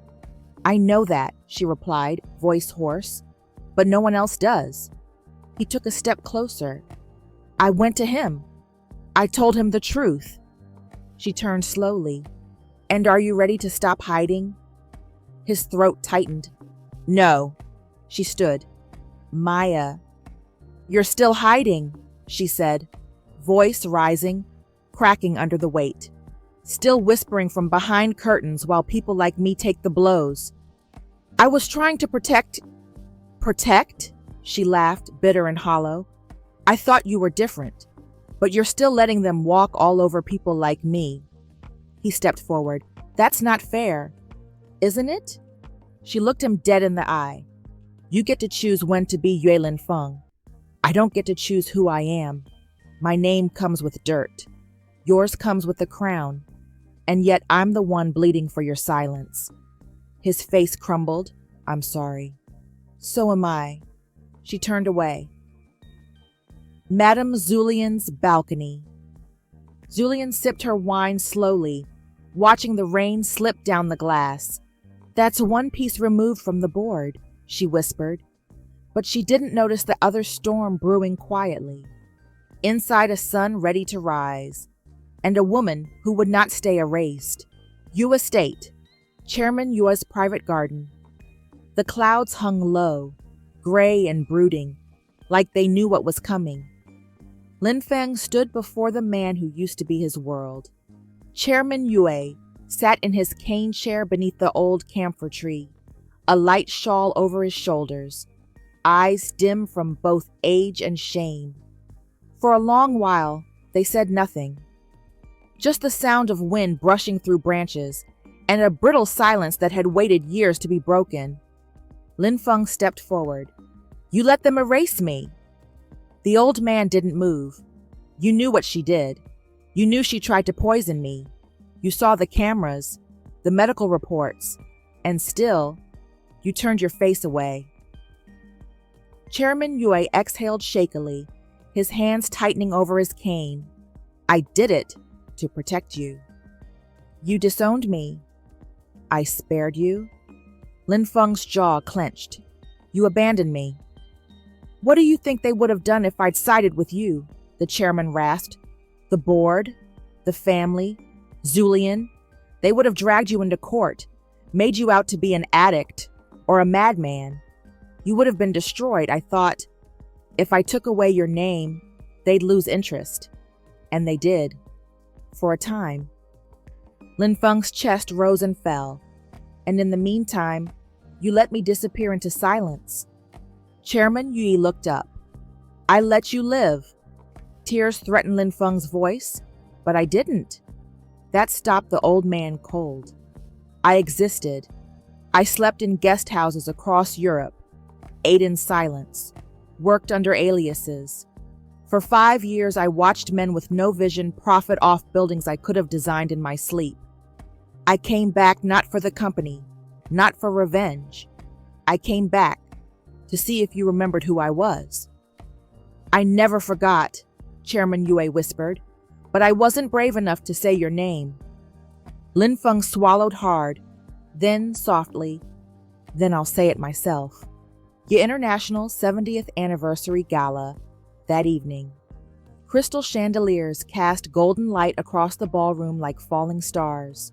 I know that, she replied, voice hoarse. But no one else does. He took a step closer. I went to him. I told him the truth. She turned slowly. And are you ready to stop hiding? His throat tightened. No. She stood. Maya. You're still hiding, she said, voice rising, cracking under the weight. Still whispering from behind curtains while people like me take the blows. I was trying to protect? She laughed, bitter and hollow. I thought you were different, but you're still letting them walk all over people like me. He stepped forward. That's not fair, isn't it? She looked him dead in the eye. You get to choose when to be Yue Linfeng. I don't get to choose who I am. My name comes with dirt. Yours comes with a crown. And yet I'm the one bleeding for your silence. His face crumbled. I'm sorry. So am I. She turned away. Madame Zulian's balcony. Zulian sipped her wine slowly, watching the rain slip down the glass. That's one piece removed from the board, she whispered. But she didn't notice the other storm brewing quietly. Inside, a sun ready to rise, and a woman who would not stay erased. Yu Estate, Chairman Yu's private garden. The clouds hung low, gray and brooding, like they knew what was coming. Linfeng stood before the man who used to be his world. Chairman Yue sat in his cane chair beneath the old camphor tree, a light shawl over his shoulders, eyes dim from both age and shame. For a long while, they said nothing. Just the sound of wind brushing through branches, and a brittle silence that had waited years to be broken. Linfeng stepped forward. You let them erase me. The old man didn't move. You knew what she did. You knew she tried to poison me. You saw the cameras, the medical reports, and still, you turned your face away. Chairman Yue exhaled shakily, his hands tightening over his cane. I did it to protect you. You disowned me. I spared you. Linfeng's jaw clenched. You abandoned me. What do you think they would have done if I'd sided with you? The chairman rasped. The board? The family, Zulian, they would have dragged you into court, made you out to be an addict or a madman. You would have been destroyed. I thought, if I took away your name, they'd lose interest. And they did. For a time. Linfeng's chest rose and fell. And in the meantime, you let me disappear into silence. Chairman Yui looked up. I let you live. Tears threatened Linfeng's voice, but I didn't. That stopped the old man cold. I existed. I slept in guest houses across Europe, ate in silence, worked under aliases. For 5 years, I watched men with no vision profit off buildings I could have designed in my sleep. I came back not for the company, not for revenge. I came back to see if you remembered who I was. I never forgot, Chairman Yue whispered, but I wasn't brave enough to say your name. Linfeng swallowed hard, then softly, then I'll say it myself. The International 70th Anniversary Gala that evening. Crystal chandeliers cast golden light across the ballroom like falling stars.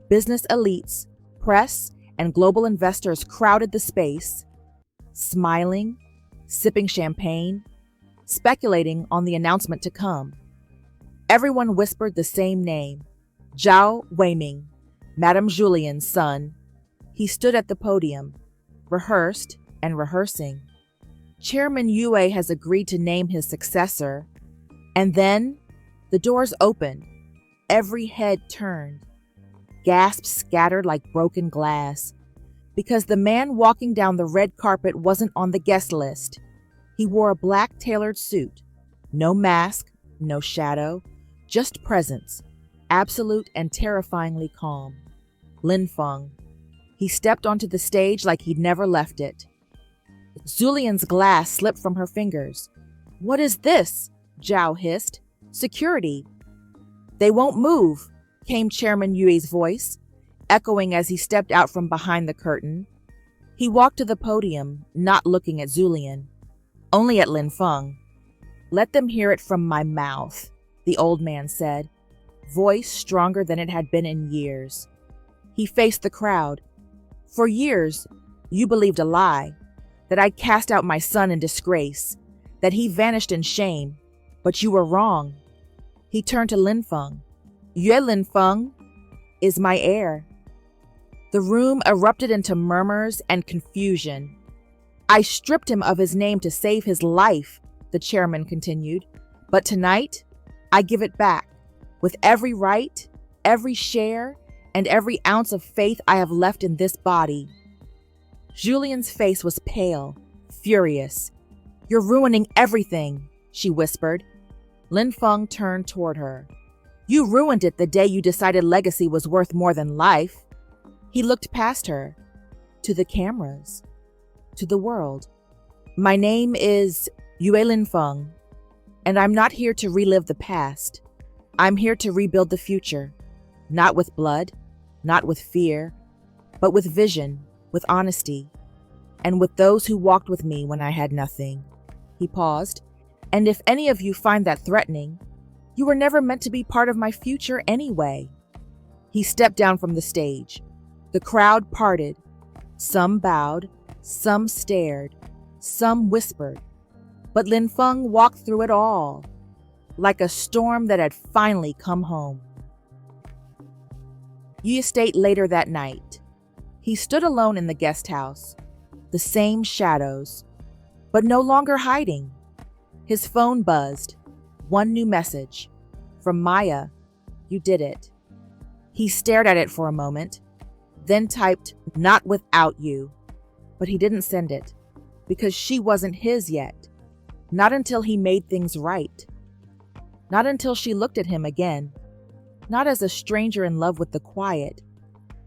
Business elites, press, and global investors crowded the space, smiling, sipping champagne, speculating on the announcement to come. Everyone whispered the same name, Zhao Weiming, Madame Julian's son. He stood at the podium, rehearsed and rehearsing. Chairman Yue has agreed to name his successor. And then the doors opened. Every head turned. Gasps scattered like broken glass. Because the man walking down the red carpet wasn't on the guest list. He wore a black tailored suit. No mask, no shadow, just presence. Absolute and terrifyingly calm. Linfeng. He stepped onto the stage like he'd never left it. Zulian's glass slipped from her fingers. What is this? Zhao hissed. Security. They won't move, came Chairman Yue's voice, echoing as he stepped out from behind the curtain. He walked to the podium, not looking at Zulian, only at Linfeng. Let them hear it from my mouth, the old man said, voice stronger than it had been in years. He faced the crowd. For years, you believed a lie, that I'd cast out my son in disgrace, that he vanished in shame, but you were wrong. He turned to Linfeng. Yue Linfeng is my heir. The room erupted into murmurs and confusion. I stripped him of his name to save his life, the chairman continued, but tonight, I give it back, with every right, every share, and every ounce of faith I have left in this body. Julian's face was pale, furious. You're ruining everything, she whispered. Linfeng turned toward her. You ruined it the day you decided legacy was worth more than life. He looked past her, to the cameras, to the world. My name is Yue Linfeng, and I'm not here to relive the past. I'm here to rebuild the future, not with blood, not with fear, but with vision, with honesty, and with those who walked with me when I had nothing. He paused. And if any of you find that threatening, you were never meant to be part of my future anyway. He stepped down from the stage. The crowd parted. Some bowed, some stared, some whispered. But Linfeng walked through it all, like a storm that had finally come home. Yue stayed later that night. He stood alone in the guest house, the same shadows, but no longer hiding. His phone buzzed. One new message. From Maya. You did it. He stared at it for a moment, then typed, not without you. But he didn't send it, because she wasn't his yet. Not until he made things right. Not until she looked at him again. Not as a stranger in love with the quiet,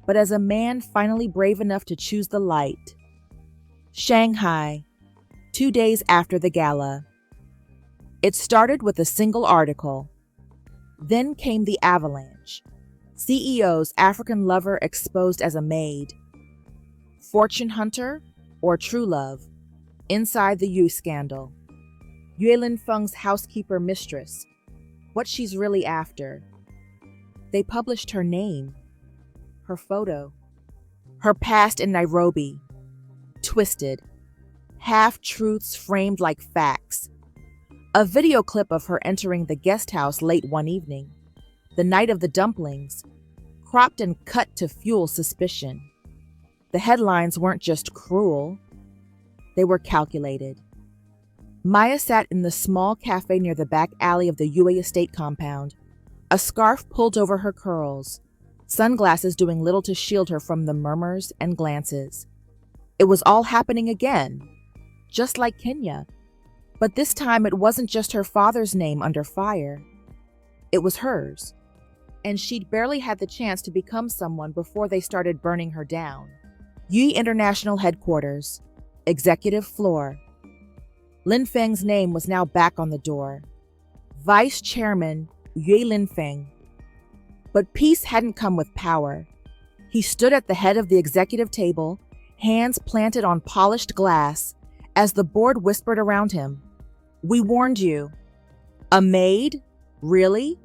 but as a man finally brave enough to choose the light. Shanghai, 2 days after the gala. It started with a single article. Then came the avalanche. CEO's African lover exposed as a maid. Fortune hunter or true love. Inside the Yu scandal. Yue Linfeng's housekeeper mistress. What she's really after. They published her name, her photo, her past in Nairobi, twisted, half-truths framed like facts. A video clip of her entering the guest house late one evening, the night of the dumplings, cropped and cut to fuel suspicion. The headlines weren't just cruel, they were calculated. Maya sat in the small cafe near the back alley of the UA estate compound, a scarf pulled over her curls, sunglasses doing little to shield her from the murmurs and glances. It was all happening again, just like Kenya. But this time it wasn't just her father's name under fire. It was hers. And she'd barely had the chance to become someone before they started burning her down. Yi International Headquarters, Executive Floor. Linfeng's name was now back on the door. Vice Chairman Yi Linfeng. But peace hadn't come with power. He stood at the head of the executive table, hands planted on polished glass, as the board whispered around him. "We warned you." "A maid? Really?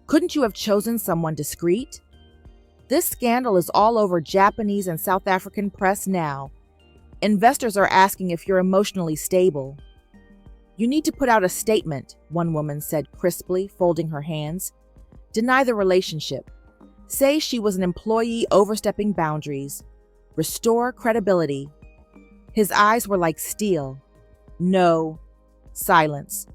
Couldn't you have chosen someone discreet?" "This scandal is all over Japanese and South African press now. Investors are asking if you're emotionally stable." "You need to put out a statement," one woman said crisply, folding her hands. "Deny the relationship. Say she was an employee overstepping boundaries. Restore credibility." His eyes were like steel. "No." Silence.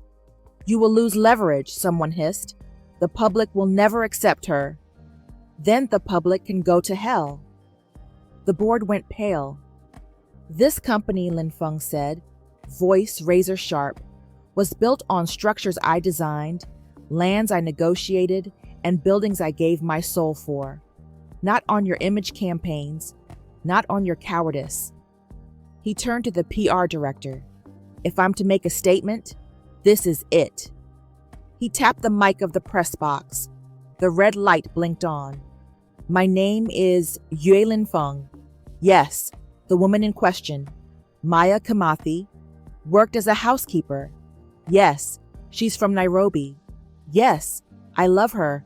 "You will lose leverage," someone hissed. "The public will never accept her." "Then the public can go to hell." The board went pale. "This company," Linfeng said, voice razor sharp, "was built on structures I designed, lands I negotiated, and buildings I gave my soul for. Not on your image campaigns, not on your cowardice." He turned to the PR director. "If I'm to make a statement, this is it." He tapped the mic of the press box. The red light blinked on. "My name is Yue Linfeng. Yes, the woman in question, Maya Kimathi, worked as a housekeeper. Yes, she's from Nairobi. Yes, I love her.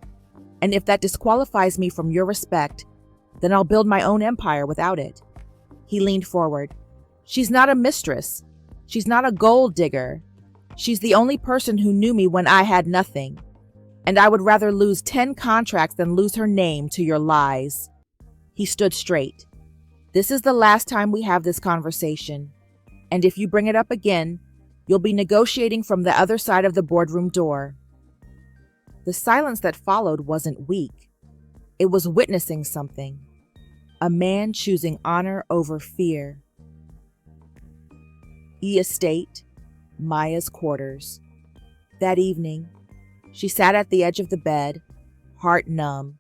And if that disqualifies me from your respect, then I'll build my own empire without it." He leaned forward. "She's not a mistress. She's not a gold digger. She's the only person who knew me when I had nothing. And I would rather lose 10 contracts than lose her name to your lies." He stood straight. "This is the last time we have this conversation. And if you bring it up again, you'll be negotiating from the other side of the boardroom door." The silence that followed wasn't weak. It was witnessing something. A man choosing honor over fear. Estate, Maya's quarters. That evening, she sat at the edge of the bed, heart numb.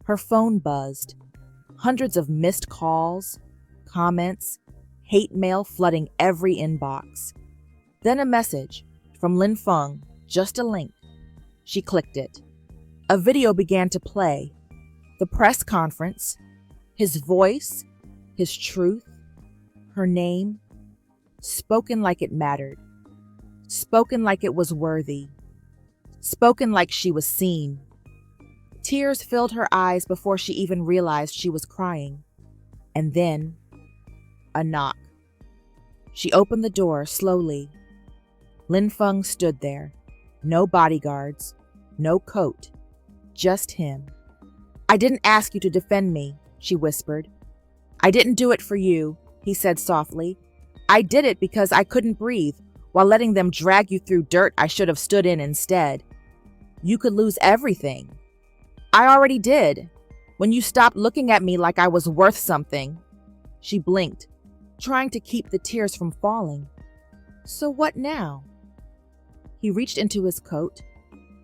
Her phone buzzed. Hundreds of missed calls, comments, hate mail flooding every inbox. Then a message from Linfeng, just a link. She clicked it. A video began to play. The press conference, his voice, his truth, her name, spoken like it mattered, spoken like it was worthy, spoken like she was seen. Tears filled her eyes before she even realized she was crying. And then, a knock. She opened the door slowly. Linfeng stood there. No bodyguards, no coat, just him. "I didn't ask you to defend me," she whispered. "I didn't do it for you," he said softly. "I did it because I couldn't breathe while letting them drag you through dirt I should have stood in instead. You could lose everything. I already did, when you stopped looking at me like I was worth something." She blinked, trying to keep the tears from falling. "So what now?" He reached into his coat,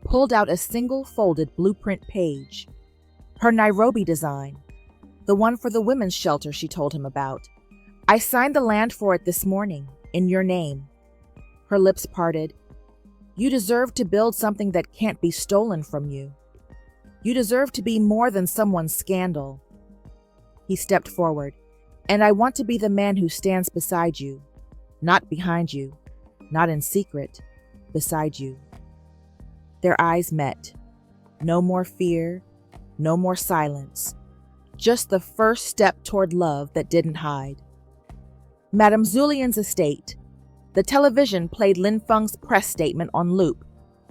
pulled out a single folded blueprint page. Her Nairobi design, the one for the women's shelter she told him about. "I signed the land for it this morning, in your name." Her lips parted. "You deserve to build something that can't be stolen from you. You deserve to be more than someone's scandal." He stepped forward. "And I want to be the man who stands beside you, not behind you, not in secret, beside you." Their eyes met. No more fear, No more silence. Just the first step toward love that didn't hide. Madame Zulian's estate. The television played Linfeng's press statement on loop.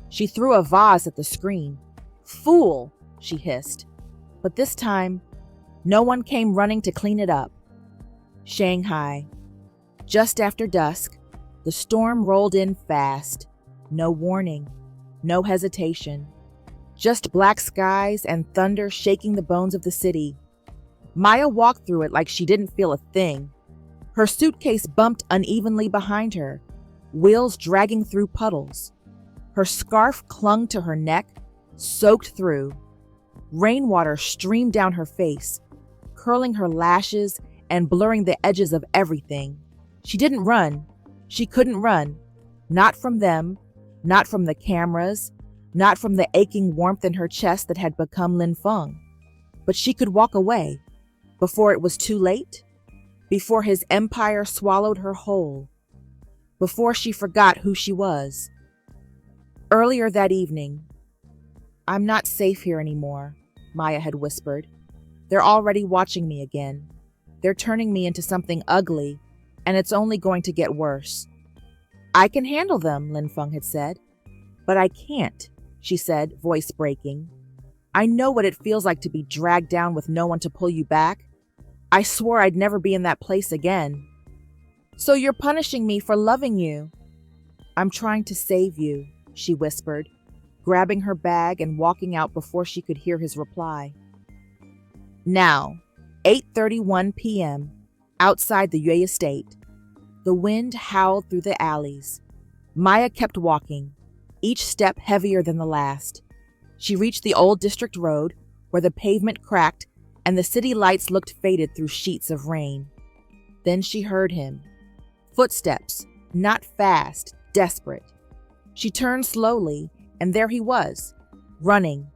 She threw a vase at the screen. "Fool!" she hissed. But this time, no one came running to clean it up. Shanghai. Just after dusk, the storm rolled in fast. No warning, no hesitation. Just black skies and thunder shaking the bones of the city. Maya walked through it like she didn't feel a thing. Her suitcase bumped unevenly behind her, wheels dragging through puddles. Her scarf clung to her neck, soaked through. Rainwater streamed down her face, curling her lashes and blurring the edges of everything. She didn't run. She couldn't run. Not from them, not from the cameras, not from the aching warmth in her chest that had become Linfeng. But she could walk away before it was too late, before his empire swallowed her whole, before she forgot who she was. Earlier that evening, "I'm not safe here anymore," Maya had whispered. "They're already watching me again. They're turning me into something ugly, and it's only going to get worse." "I can handle them," Linfeng had said. "But I can't," she said, voice breaking. "I know what it feels like to be dragged down with no one to pull you back. I swore I'd never be in that place again." "So you're punishing me for loving you?" "I'm trying to save you," she whispered, grabbing her bag and walking out before she could hear his reply. Now, 8:31 p.m., outside the Yue estate. The wind howled through the alleys. Maya kept walking, each step heavier than the last. She reached the old district road, where the pavement cracked and the city lights looked faded through sheets of rain. Then she heard him. Footsteps, not fast, desperate. She turned slowly, and there he was, running.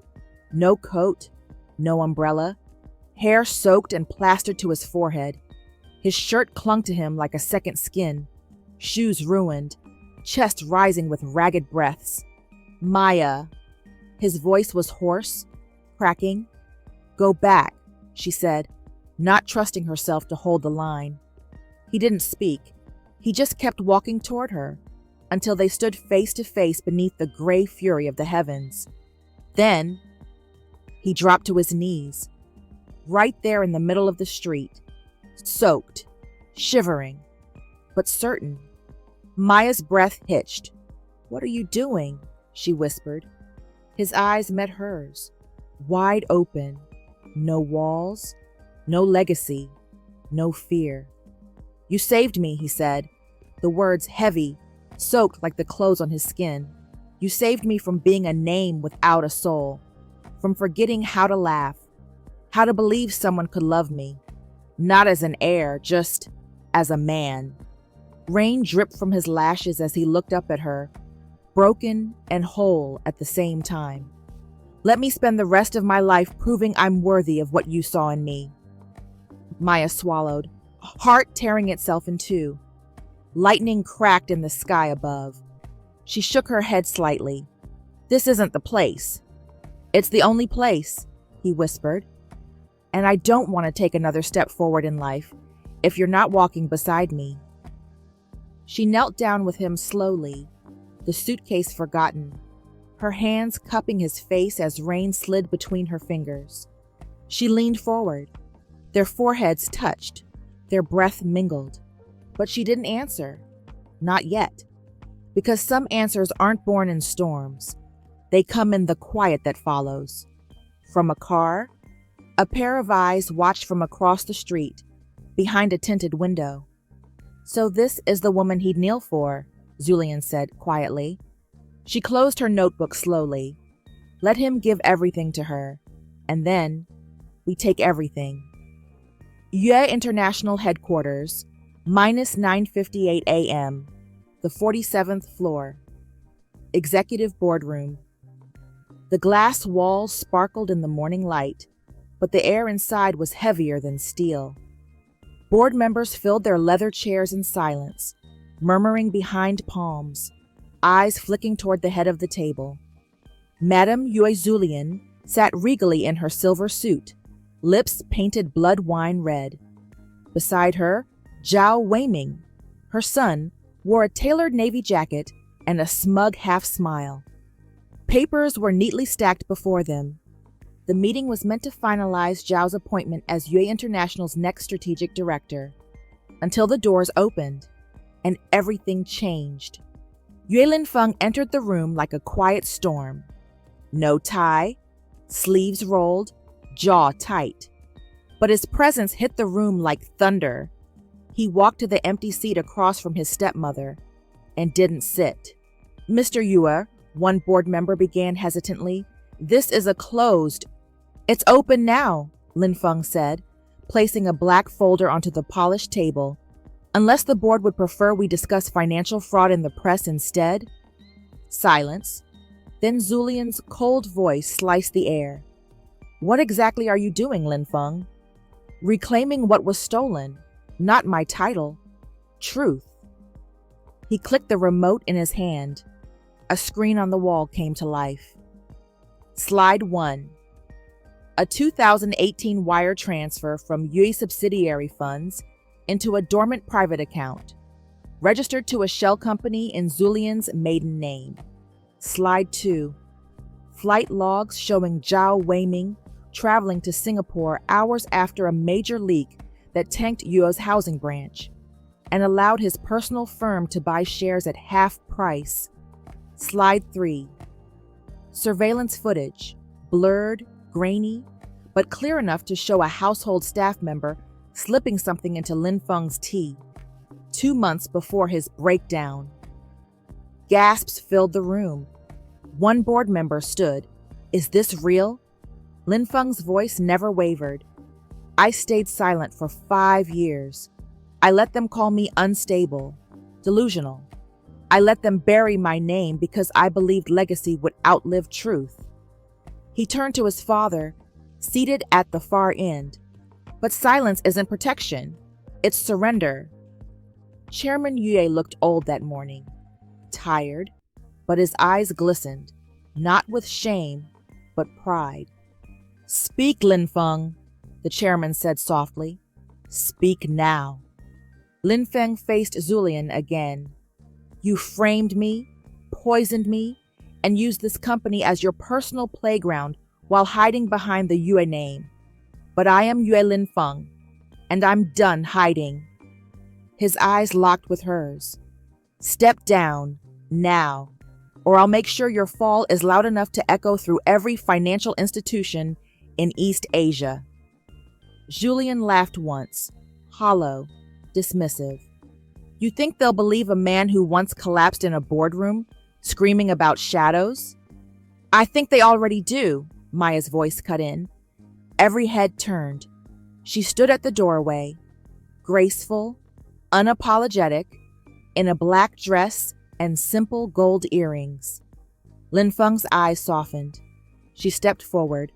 No coat, no umbrella, hair soaked and plastered to his forehead. His shirt clung to him like a second skin, shoes ruined, chest rising with ragged breaths. "Maya." His voice was hoarse, cracking. "Go back," she said, not trusting herself to hold the line. He didn't speak. He just kept walking toward her, until they stood face to face beneath the gray fury of the heavens. Then, he dropped to his knees, right there in the middle of the street, soaked, shivering, but certain. Maya's breath hitched. "What are you doing?" she whispered. His eyes met hers, wide open. No walls, no legacy, no fear. "You saved me," he said, the words heavy, soaked like the clothes on his skin. "You saved me from being a name without a soul, from forgetting how to laugh, how to believe someone could love me, not as an heir, just as a man." Rain dripped from his lashes as he looked up at her, broken and whole at the same time. "Let me spend the rest of my life proving I'm worthy of what you saw in me." Maya swallowed, heart tearing itself in two. Lightning cracked in the sky above. She shook her head slightly. "This isn't the place." "It's the only place," he whispered. "And I don't want to take another step forward in life if you're not walking beside me." She knelt down with him slowly, the suitcase forgotten, her hands cupping his face as rain slid between her fingers. She leaned forward. Their foreheads touched, their breath mingled. But she didn't answer. Not yet. Because some answers aren't born in storms. They come in the quiet that follows. From a car, a pair of eyes watched from across the street, behind a tinted window. "So this is the woman he'd kneel for," Zulian said quietly. She closed her notebook slowly. "Let him give everything to her, and then we take everything." Yue International Headquarters, minus 9:58 a.m., the 47th floor. Executive boardroom. The glass walls sparkled in the morning light, but the air inside was heavier than steel. Board members filled their leather chairs in silence, murmuring behind palms, eyes flicking toward the head of the table. Madame Yue Zulian sat regally in her silver suit, lips painted blood wine red. Beside her, Zhao Weiming, her son, wore a tailored navy jacket and a smug half-smile. Papers were neatly stacked before them. The meeting was meant to finalize Zhao's appointment as Yue International's next strategic director, until the doors opened, and everything changed. Yue Linfeng entered the room like a quiet storm. No tie, sleeves rolled, jaw tight. But his presence hit the room like thunder. He walked to the empty seat across from his stepmother and didn't sit. "Mr. Yue," one board member began hesitantly, "this is a closed—" "It's open now," Linfeng said, placing a black folder onto the polished table. "Unless the board would prefer we discuss financial fraud in the press instead." Silence. Then Zulian's cold voice sliced the air. "What exactly are you doing, Linfeng?" "Reclaiming what was stolen. Not my title. Truth." He clicked the remote in his hand. A screen on the wall came to life. Slide 1. A 2018 wire transfer from Yue subsidiary funds into a dormant private account, registered to a shell company in Zulian's maiden name. Slide 2. Flight logs showing Zhao Weiming traveling to Singapore hours after a major leak that tanked Yue's housing branch and allowed his personal firm to buy shares at half price. Slide 3. Surveillance footage, blurred, grainy, but clear enough to show a household staff member slipping something into Linfeng's tea, 2 months before his breakdown. Gasps filled the room. One board member stood. "Is this real?" Linfeng's voice never wavered. "I stayed silent for 5 years. I let them call me unstable, delusional. I let them bury my name because I believed legacy would outlive truth." He turned to his father, seated at the far end. "But silence isn't protection. It's surrender." Chairman Yue looked old that morning, tired, but his eyes glistened, not with shame, but pride. "Speak, Linfeng," the chairman said softly. "Speak now." Linfeng faced Zulian again. "You framed me, poisoned me, and used this company as your personal playground while hiding behind the Yue name. But I am Yue Linfeng, and I'm done hiding." His eyes locked with hers. "Step down, now, or I'll make sure your fall is loud enough to echo through every financial institution in East Asia." Julian laughed once, hollow, dismissive. "You think they'll believe a man who once collapsed in a boardroom, screaming about shadows?" "I think they already do," Maya's voice cut in. Every head turned. She stood at the doorway, graceful, unapologetic, in a black dress and simple gold earrings. Linfeng's eyes softened. She stepped forward,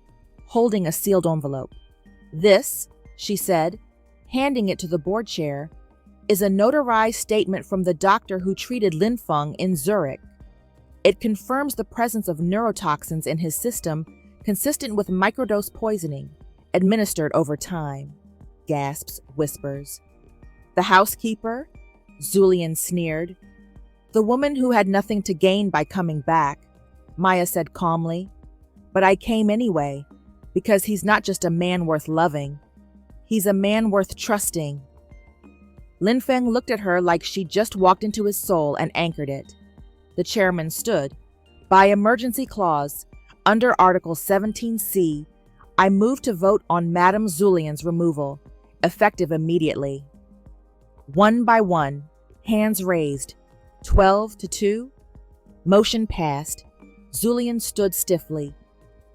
holding a sealed envelope. "This," she said, handing it to the board chair, "is a notarized statement from the doctor who treated Linfeng in Zurich. It confirms the presence of neurotoxins in his system consistent with microdose poisoning, administered over time." Gasps, whispers. "The housekeeper?" Zulian sneered. "The woman who had nothing to gain by coming back," Maya said calmly. "But I came anyway, because he's not just a man worth loving. He's a man worth trusting." Linfeng looked at her like she'd just walked into his soul and anchored it. The chairman stood. "By emergency clause, under Article 17C, I move to vote on Madame Zulian's removal, effective immediately." One by one, hands raised, 12 to 2. Motion passed. Zulian stood stiffly.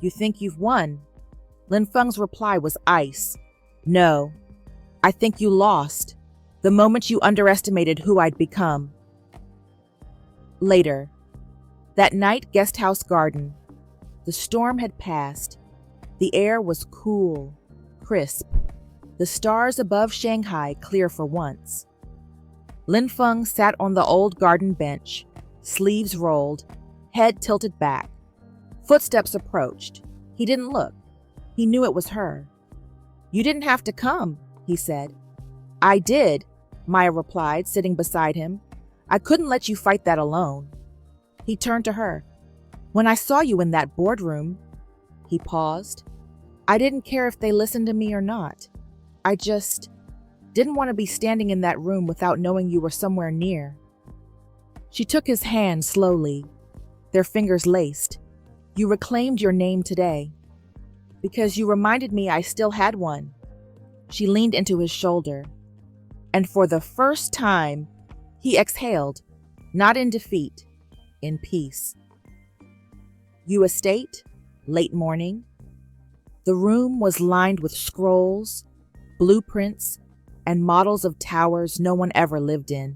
"You think you've won?" Linfeng's reply was ice. "No, I think you lost, the moment you underestimated who I'd become." Later, that night, guest house garden. The storm had passed. The air was cool, crisp. The stars above Shanghai clear for once. Linfeng sat on the old garden bench, sleeves rolled, head tilted back. Footsteps approached. He didn't look. He knew it was her. "You didn't have to come," he said. "I did," Maya replied, sitting beside him. "I couldn't let you fight that alone." He turned to her. "When I saw you in that boardroom," he paused, "I didn't care if they listened to me or not. I just didn't want to be standing in that room without knowing you were somewhere near." She took his hand slowly, their fingers laced. "You reclaimed your name today, because you reminded me I still had one." She leaned into his shoulder, and for the first time, he exhaled, not in defeat, in peace. U Estate, late morning. The room was lined with scrolls, blueprints, and models of towers no one ever lived in.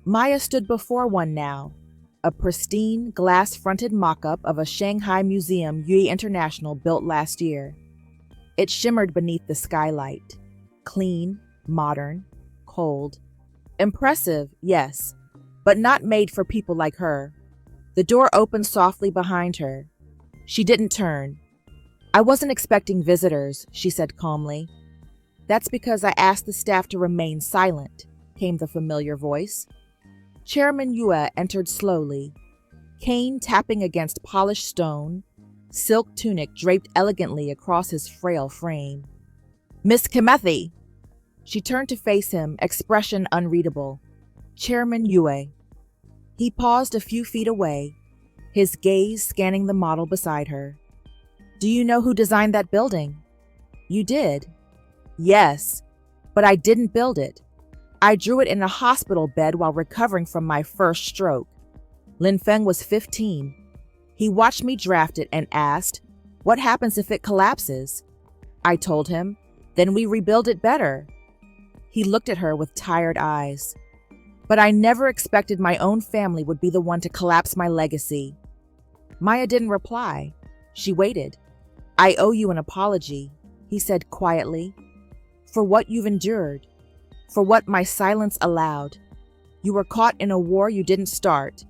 Maya stood before one now, a pristine, glass-fronted mock-up of a Shanghai museum Yui International built last year. It shimmered beneath the skylight. Clean, modern, cold. Impressive, yes, but not made for people like her. The door opened softly behind her. She didn't turn. "I wasn't expecting visitors," she said calmly. "That's because I asked the staff to remain silent," came the familiar voice. Chairman Yue entered slowly, cane tapping against polished stone, silk tunic draped elegantly across his frail frame. "Miss Kimathi!" She turned to face him, expression unreadable. "Chairman Yue." He paused a few feet away, his gaze scanning the model beside her. "Do you know who designed that building?" "You did?" "Yes, but I didn't build it. I drew it in a hospital bed while recovering from my first stroke. Linfeng was 15. He watched me draft it and asked, 'What happens if it collapses?' I told him, 'Then we rebuild it better.'" He looked at her with tired eyes. "But I never expected my own family would be the one to collapse my legacy." Maya didn't reply. She waited. "I owe you an apology," he said quietly, "for what you've endured, for what my silence allowed. You were caught in a war you didn't start,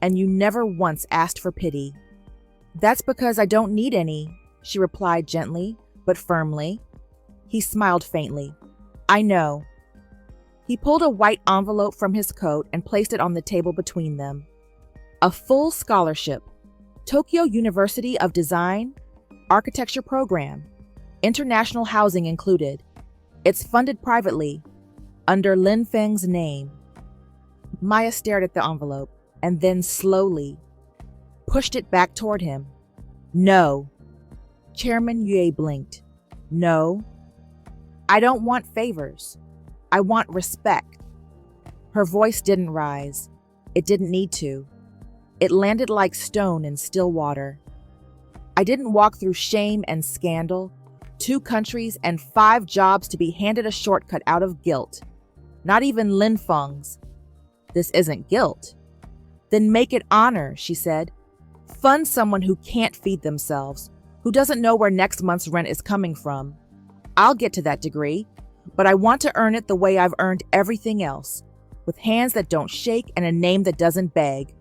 and you never once asked for pity." "That's because I don't need any," she replied gently, but firmly. He smiled faintly. "I know." He pulled a white envelope from his coat and placed it on the table between them. "A full scholarship. Tokyo University of Design, Architecture Program. International housing included. It's funded privately, under Linfeng's name." Maya stared at the envelope and then slowly pushed it back toward him. "No." Chairman Yue blinked. "No. I don't want favors. I want respect." Her voice didn't rise. It didn't need to. It landed like stone in still water. "I didn't walk through shame and scandal, 2 countries and 5 jobs to be handed a shortcut out of guilt. Not even Linfeng's. This isn't guilt." "Then make it honor," she said. "Fund someone who can't feed themselves, who doesn't know where next month's rent is coming from. I'll get to that degree, but I want to earn it the way I've earned everything else, with hands that don't shake and a name that doesn't beg."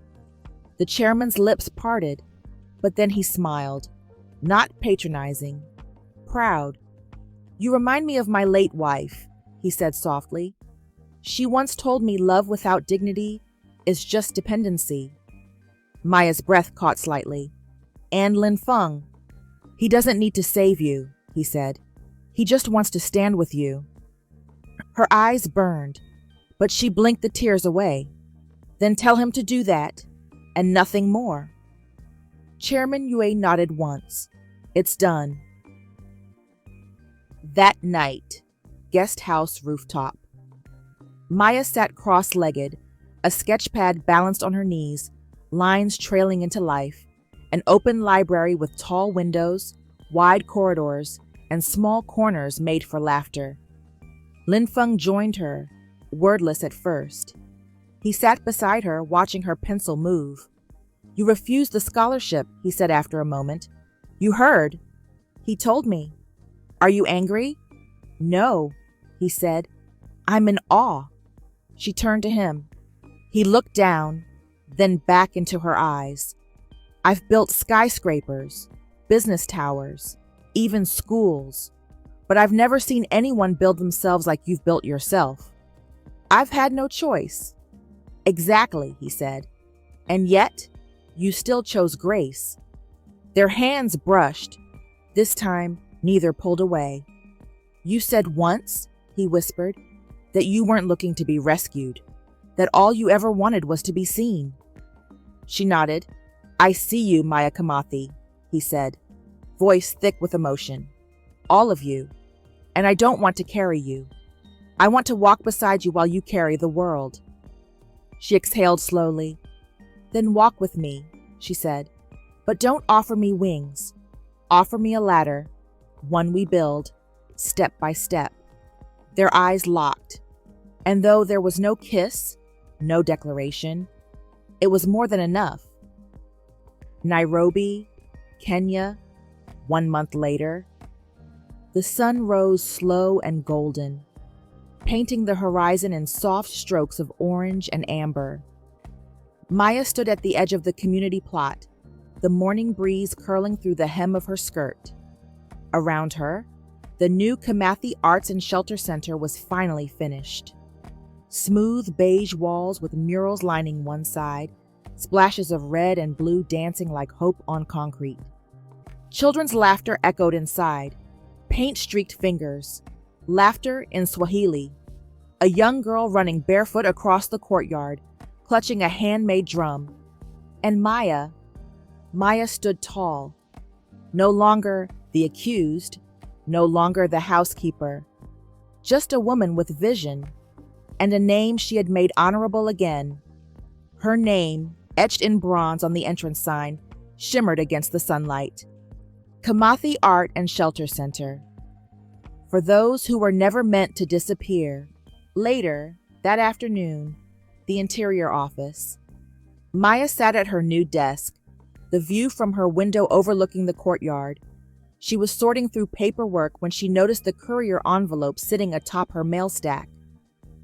The chairman's lips parted, but then he smiled, not patronizing, proud. "You remind me of my late wife," he said softly. "She once told me love without dignity is just dependency." Maya's breath caught slightly. "And Linfeng. He doesn't need to save you," he said. "He just wants to stand with you." Her eyes burned, but she blinked the tears away. "Then tell him to do that, and nothing more." Chairman Yue nodded once. "It's done." That night, guest house rooftop. Maya sat cross-legged, a sketchpad balanced on her knees, lines trailing into life, an open library with tall windows, wide corridors, and small corners made for laughter. Linfeng joined her, wordless at first. He sat beside her, watching her pencil move. "You refused the scholarship," he said after a moment. "You heard." "He told me." "Are you angry?" "No," he said. "I'm in awe." She turned to him. He looked down, then back into her eyes. "I've built skyscrapers, business towers, even schools. But I've never seen anyone build themselves like you've built yourself. I've had no choice. Exactly, he said. And yet, you still chose grace. Their hands brushed. This time, neither pulled away. You said once, he whispered, that you weren't looking to be rescued, that all you ever wanted was to be seen. She nodded. I see you, Maya Kamathi, he said, voice thick with emotion. All of you. And I don't want to carry you. I want to walk beside you while you carry the world. She exhaled slowly. Then walk with me, she said. But don't offer me wings. Offer me a ladder, one we build, step by step. Their eyes locked. And though there was no kiss, no declaration, it was more than enough. Nairobi, Kenya, 1 month later. The sun rose slow and golden, painting the horizon in soft strokes of orange and amber. Maya stood at the edge of the community plot, the morning breeze curling through the hem of her skirt. Around her, the new Kamathi Arts and Shelter Center was finally finished. Smooth beige walls with murals lining one side, splashes of red and blue dancing like hope on concrete. Children's laughter echoed inside, paint-streaked fingers, laughter in Swahili. A young girl running barefoot across the courtyard, clutching a handmade drum. And Maya stood tall. No longer the accused, no longer the housekeeper. Just a woman with vision, and a name she had made honorable again. Her name, etched in bronze on the entrance sign, shimmered against the sunlight. Kamathi Art and Shelter Center. For those who were never meant to disappear. Later, that afternoon, the interior office. Maya sat at her new desk, the view from her window overlooking the courtyard. She was sorting through paperwork when she noticed the courier envelope sitting atop her mail stack.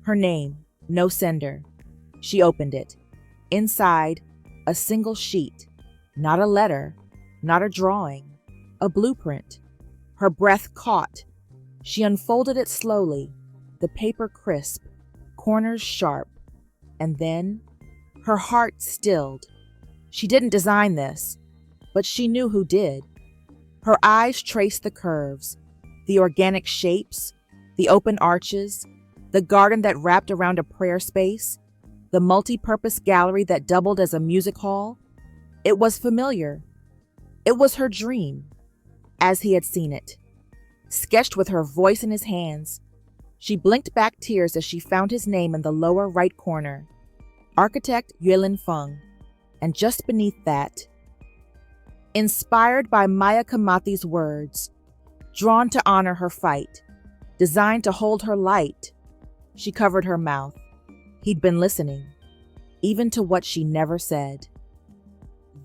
Her name, no sender. She opened it. Inside, a single sheet. Not a letter, not a drawing, a blueprint. Her breath caught. She unfolded it slowly, the paper crisp, corners sharp, and then her heart stilled. She didn't design this, but she knew who did. Her eyes traced the curves, the organic shapes, the open arches, the garden that wrapped around a prayer space, the multi-purpose gallery that doubled as a music hall. It was familiar. It was her dream, as he had seen it, sketched with her voice in his hands. She blinked back tears as she found his name in the lower right corner, architect Linfeng, and just beneath that, inspired by Maya Kamathi's words, drawn to honor her fight, designed to hold her light. She covered her mouth. He'd been listening, even to what she never said.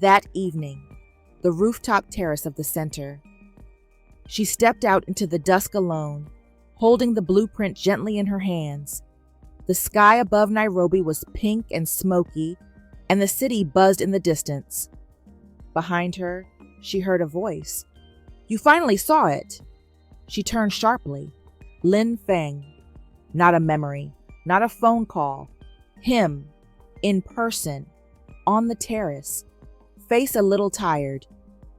That evening, the rooftop terrace of the center. She stepped out into the dusk alone, holding the blueprint gently in her hands. The sky above Nairobi was pink and smoky, and the city buzzed in the distance. Behind her, she heard a voice. You finally saw it. She turned sharply. Linfeng. Not a memory, not a phone call. Him, in person, on the terrace, face a little tired,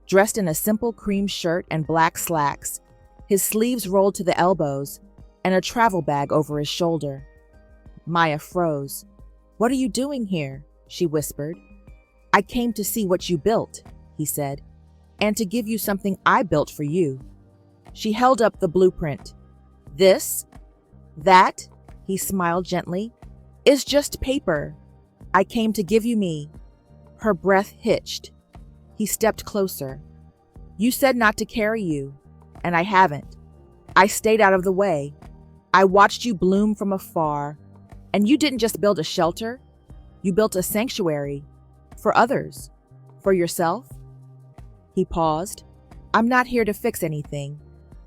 dressed in a simple cream shirt and black slacks, his sleeves rolled to the elbows, and a travel bag over his shoulder. Maya froze. What are you doing here? She whispered. I came to see what you built, he said, and to give you something I built for you. She held up the blueprint. This, that, he smiled gently, is just paper. I came to give you me. Her breath hitched. He stepped closer. You said not to carry you, and I haven't. I stayed out of the way. I watched you bloom from afar, and you didn't just build a shelter. You built a sanctuary for others, for yourself. He paused. I'm not here to fix anything.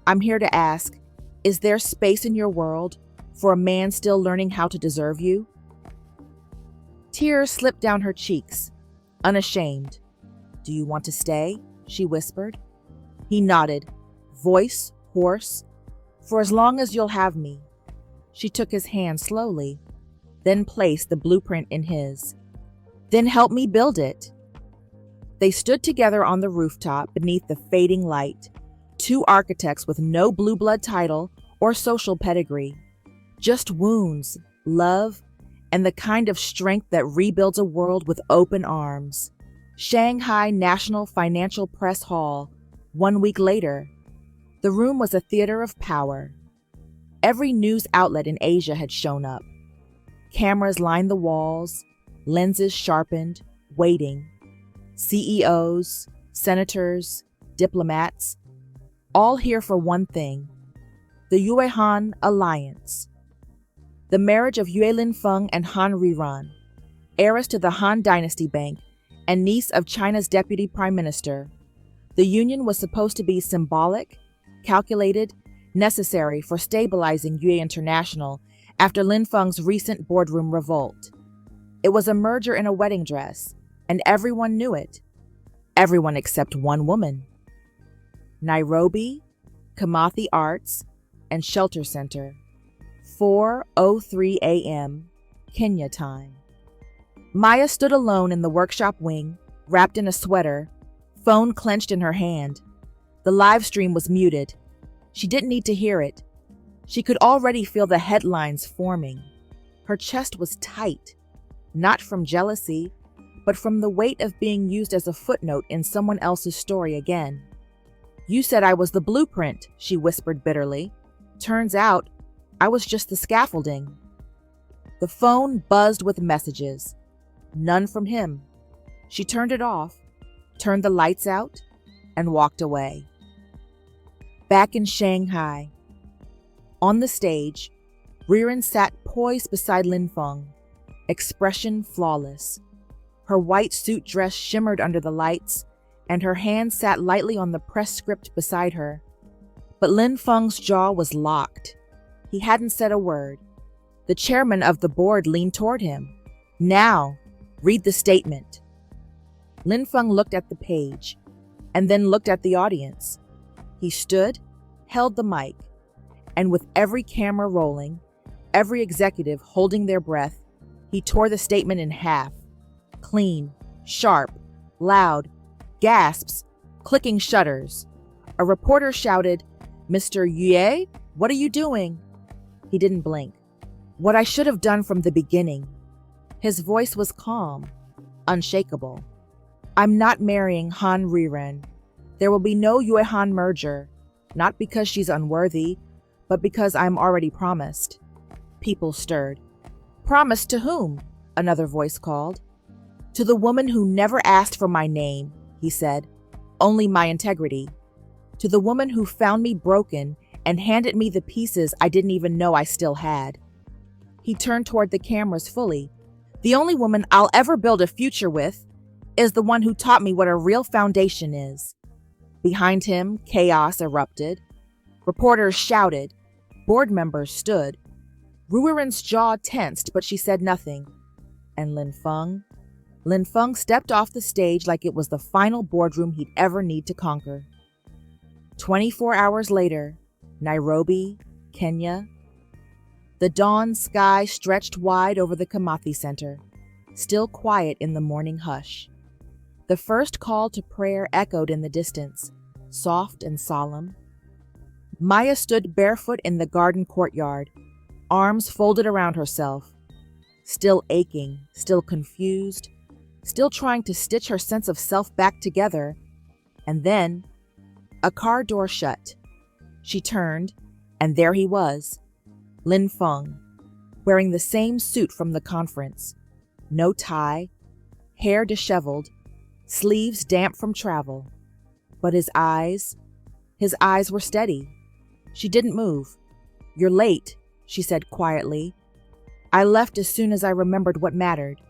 I'm here to ask, is there space in your world for a man still learning how to deserve you? Tears slipped down her cheeks, unashamed. Do you want to stay? She whispered. He nodded, voice hoarse. For as long as you'll have me. She took his hand slowly, then placed the blueprint in his. Then help me build it. They stood together on the rooftop beneath the fading light, two architects with no blue blood title or social pedigree, just wounds, love, and the kind of strength that rebuilds a world with open arms. Shanghai National Financial Press Hall, 1 week later. The room was a theater of power. Every news outlet in Asia had shown up. Cameras lined the walls, lenses sharpened, waiting. CEOs, senators, diplomats, all here for one thing: the Yue-Han Alliance. The marriage of Yue Linfeng and Han Riran, heiress to the Han Dynasty Bank and niece of China's deputy prime minister. The union was supposed to be symbolic, calculated, necessary for stabilizing Yue International after Linfeng's recent boardroom revolt. It was a merger in a wedding dress, and everyone knew it. Everyone except one woman. Nairobi, Kimathi Arts and Shelter Center, 4:03 a.m. Kenya time. Maya stood alone in the workshop wing, wrapped in a sweater, phone clenched in her hand. The live stream was muted. She didn't need to hear it. She could already feel the headlines forming. Her chest was tight, not from jealousy, but from the weight of being used as a footnote in someone else's story again. "You said I was the blueprint," she whispered bitterly. "Turns out, I was just the scaffolding." The phone buzzed with messages. None from him. She turned it off, turned the lights out, and walked away. Back in Shanghai. On the stage, Riran sat poised beside Linfeng, expression flawless. Her white suit dress shimmered under the lights, and her hand sat lightly on the press script beside her. But Linfeng's jaw was locked. He hadn't said a word. The chairman of the board leaned toward him. "Now, read the statement." Linfeng looked at the page, and then looked at the audience. He stood, held the mic, and with every camera rolling, every executive holding their breath, he tore the statement in half. Clean, sharp, loud, gasps, clicking shutters. A reporter shouted, "Mr. Yue, what are you doing?" He didn't blink. "What I should have done from the beginning." His voice was calm, unshakable. "I'm not marrying Han Riran. There will be no Yue-Han merger, not because she's unworthy, but because I'm already promised." People stirred. "Promised to whom?" another voice called. "To the woman who never asked for my name," he said, "only my integrity. To the woman who found me broken and handed me the pieces I didn't even know I still had." He turned toward the cameras fully. "The only woman I'll ever build a future with is the one who taught me what a real foundation is." Behind him, chaos erupted. Reporters shouted. Board members stood. Ruiran's jaw tensed, but she said nothing. And Linfeng stepped off the stage like it was the final boardroom he'd ever need to conquer. 24 hours later, Nairobi, Kenya. The dawn sky stretched wide over the Kimathi Center, still quiet in the morning hush. The first call to prayer echoed in the distance, soft and solemn. Maya stood barefoot in the garden courtyard, arms folded around herself, still aching, still confused, still trying to stitch her sense of self back together. And then, a car door shut. She turned, and there he was, Linfeng, wearing the same suit from the conference. No tie, hair disheveled, sleeves damp from travel. But his eyes were steady. She didn't move. "You're late," she said quietly. "I left as soon as I remembered what mattered."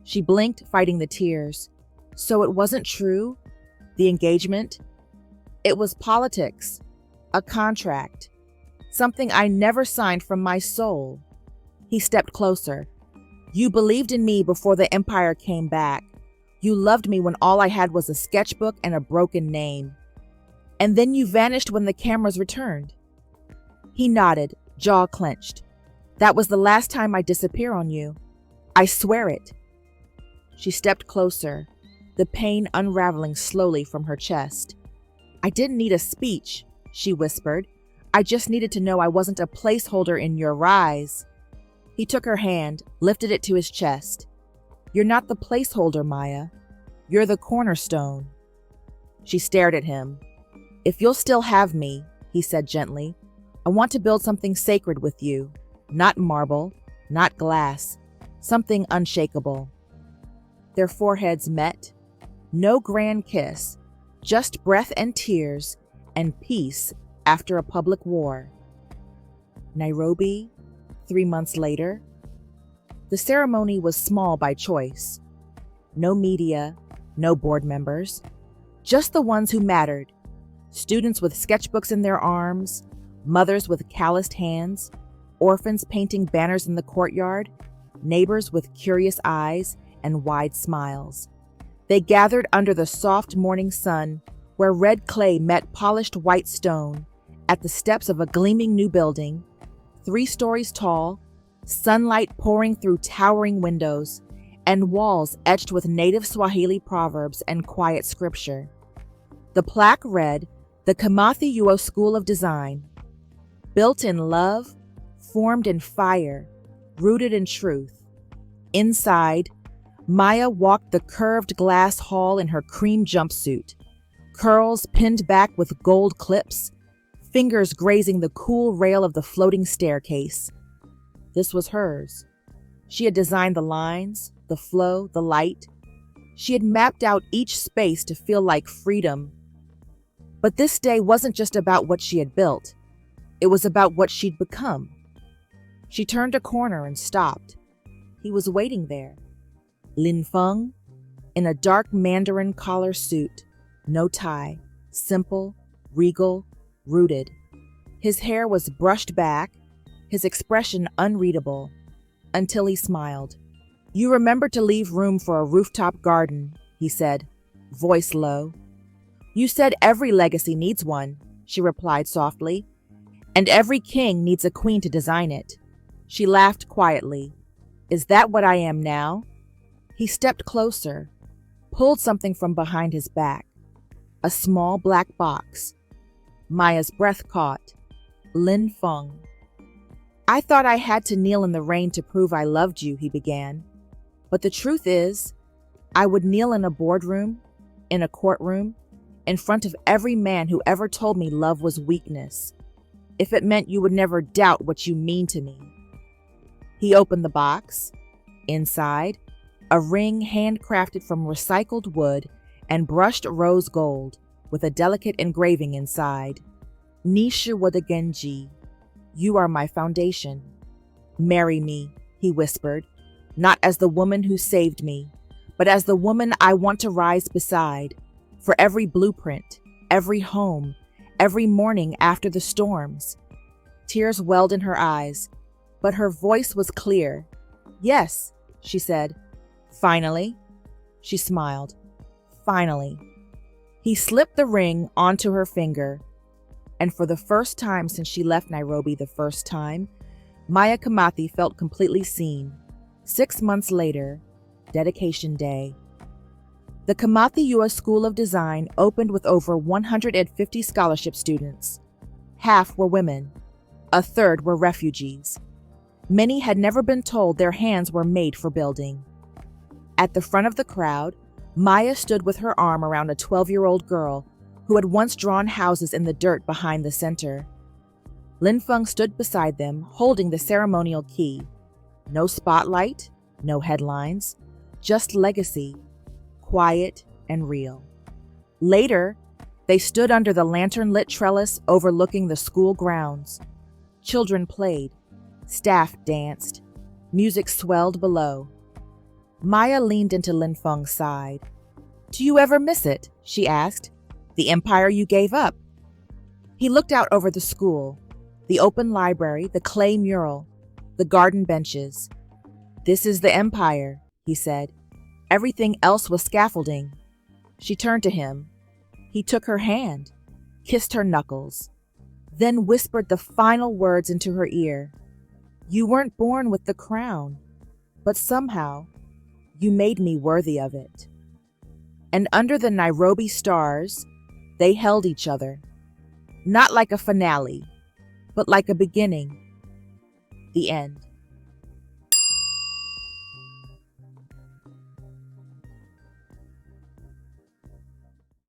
She blinked, fighting the tears. So it wasn't true? The engagement? It was politics. A contract. Something I never signed from my soul. He stepped closer. "You believed in me before the empire came back. You loved me when all I had was a sketchbook and a broken name." And then you vanished when the cameras returned." He nodded, jaw clenched. "That was the last time I'd disappear on you. I swear it." She stepped closer, the pain unraveling slowly from her chest. "I didn't need a speech," she whispered. "I just needed to know I wasn't a placeholder in your rise." He took her hand, lifted it to his chest. "You're not the placeholder, Maya. You're the cornerstone." She stared at him. "If you'll still have me," he said gently, "I want to build something sacred with you. Not marble, not glass, something unshakable." Their foreheads met. No grand kiss, just breath and tears and peace after a public war. Nairobi, 3 months later. The ceremony was small by choice. No media, no board members, just the ones who mattered. Students with sketchbooks in their arms, mothers with calloused hands, orphans painting banners in the courtyard, neighbors with curious eyes and wide smiles. They gathered under the soft morning sun where red clay met polished white stone at the steps of a gleaming new building, 3 stories tall, sunlight pouring through towering windows, and walls etched with native Swahili proverbs and quiet scripture. The plaque read, "The Kimathi Yuo School of Design. Built in love, formed in fire, rooted in truth." Inside, Maya walked the curved glass hall in her cream jumpsuit, curls pinned back with gold clips, fingers grazing the cool rail of the floating staircase. This was hers. She had designed the lines, the flow, the light. She had mapped out each space to feel like freedom. But this day wasn't just about what she had built. It was about what she'd become. She turned a corner and stopped. He was waiting there. Linfeng, in a dark mandarin collar suit, no tie, simple, regal, rooted. His hair was brushed back, his expression unreadable, until he smiled. "You remembered to leave room for a rooftop garden," he said, voice low. "You said every legacy needs one," she replied softly, "and every king needs a queen to design it." She laughed quietly. "Is that what I am now?" He stepped closer, pulled something from behind his back, a small black box. Maya's breath caught. Linfeng. "I thought I had to kneel in the rain to prove I loved you," he began. "But the truth is, I would kneel in a boardroom, in a courtroom, in front of every man who ever told me love was weakness, if it meant you would never doubt what you mean to me." He opened the box. Inside, a ring handcrafted from recycled wood and brushed rose gold, with a delicate engraving inside. "Nishi Wadagenji, you are my foundation. Marry me," he whispered, "not as the woman who saved me, but as the woman I want to rise beside, for every blueprint, every home, every morning after the storms." Tears welled in her eyes, but her voice was clear. "Yes," she said. "Finally?" She smiled. "Finally." He slipped the ring onto her finger, and for the first time since she left Nairobi the first time, Maya Kimathi felt completely seen. 6 months later, Dedication Day. The Kimathi Yuo School of Design opened with over 150 scholarship students. Half were women. A third were refugees. Many had never been told their hands were made for building. At the front of the crowd, Maya stood with her arm around a 12-year-old girl who had once drawn houses in the dirt behind the center. Linfeng stood beside them, holding the ceremonial key. No spotlight, no headlines, just legacy, quiet and real. Later, they stood under the lantern-lit trellis overlooking the school grounds. Children played, staff danced, music swelled below. Maya leaned into Linfeng's side. "Do you ever miss it?" she asked. "The empire you gave up?" He looked out over the school, the open library, the clay mural, the garden benches. "This is the empire," he said. "Everything else was scaffolding." She turned to him. He took her hand. kissed her knuckles, then whispered the final words into her ear. You weren't born with the crown, but somehow you made me worthy of it. And under the Nairobi stars, they held each other, not like a finale, but like a beginning. The end.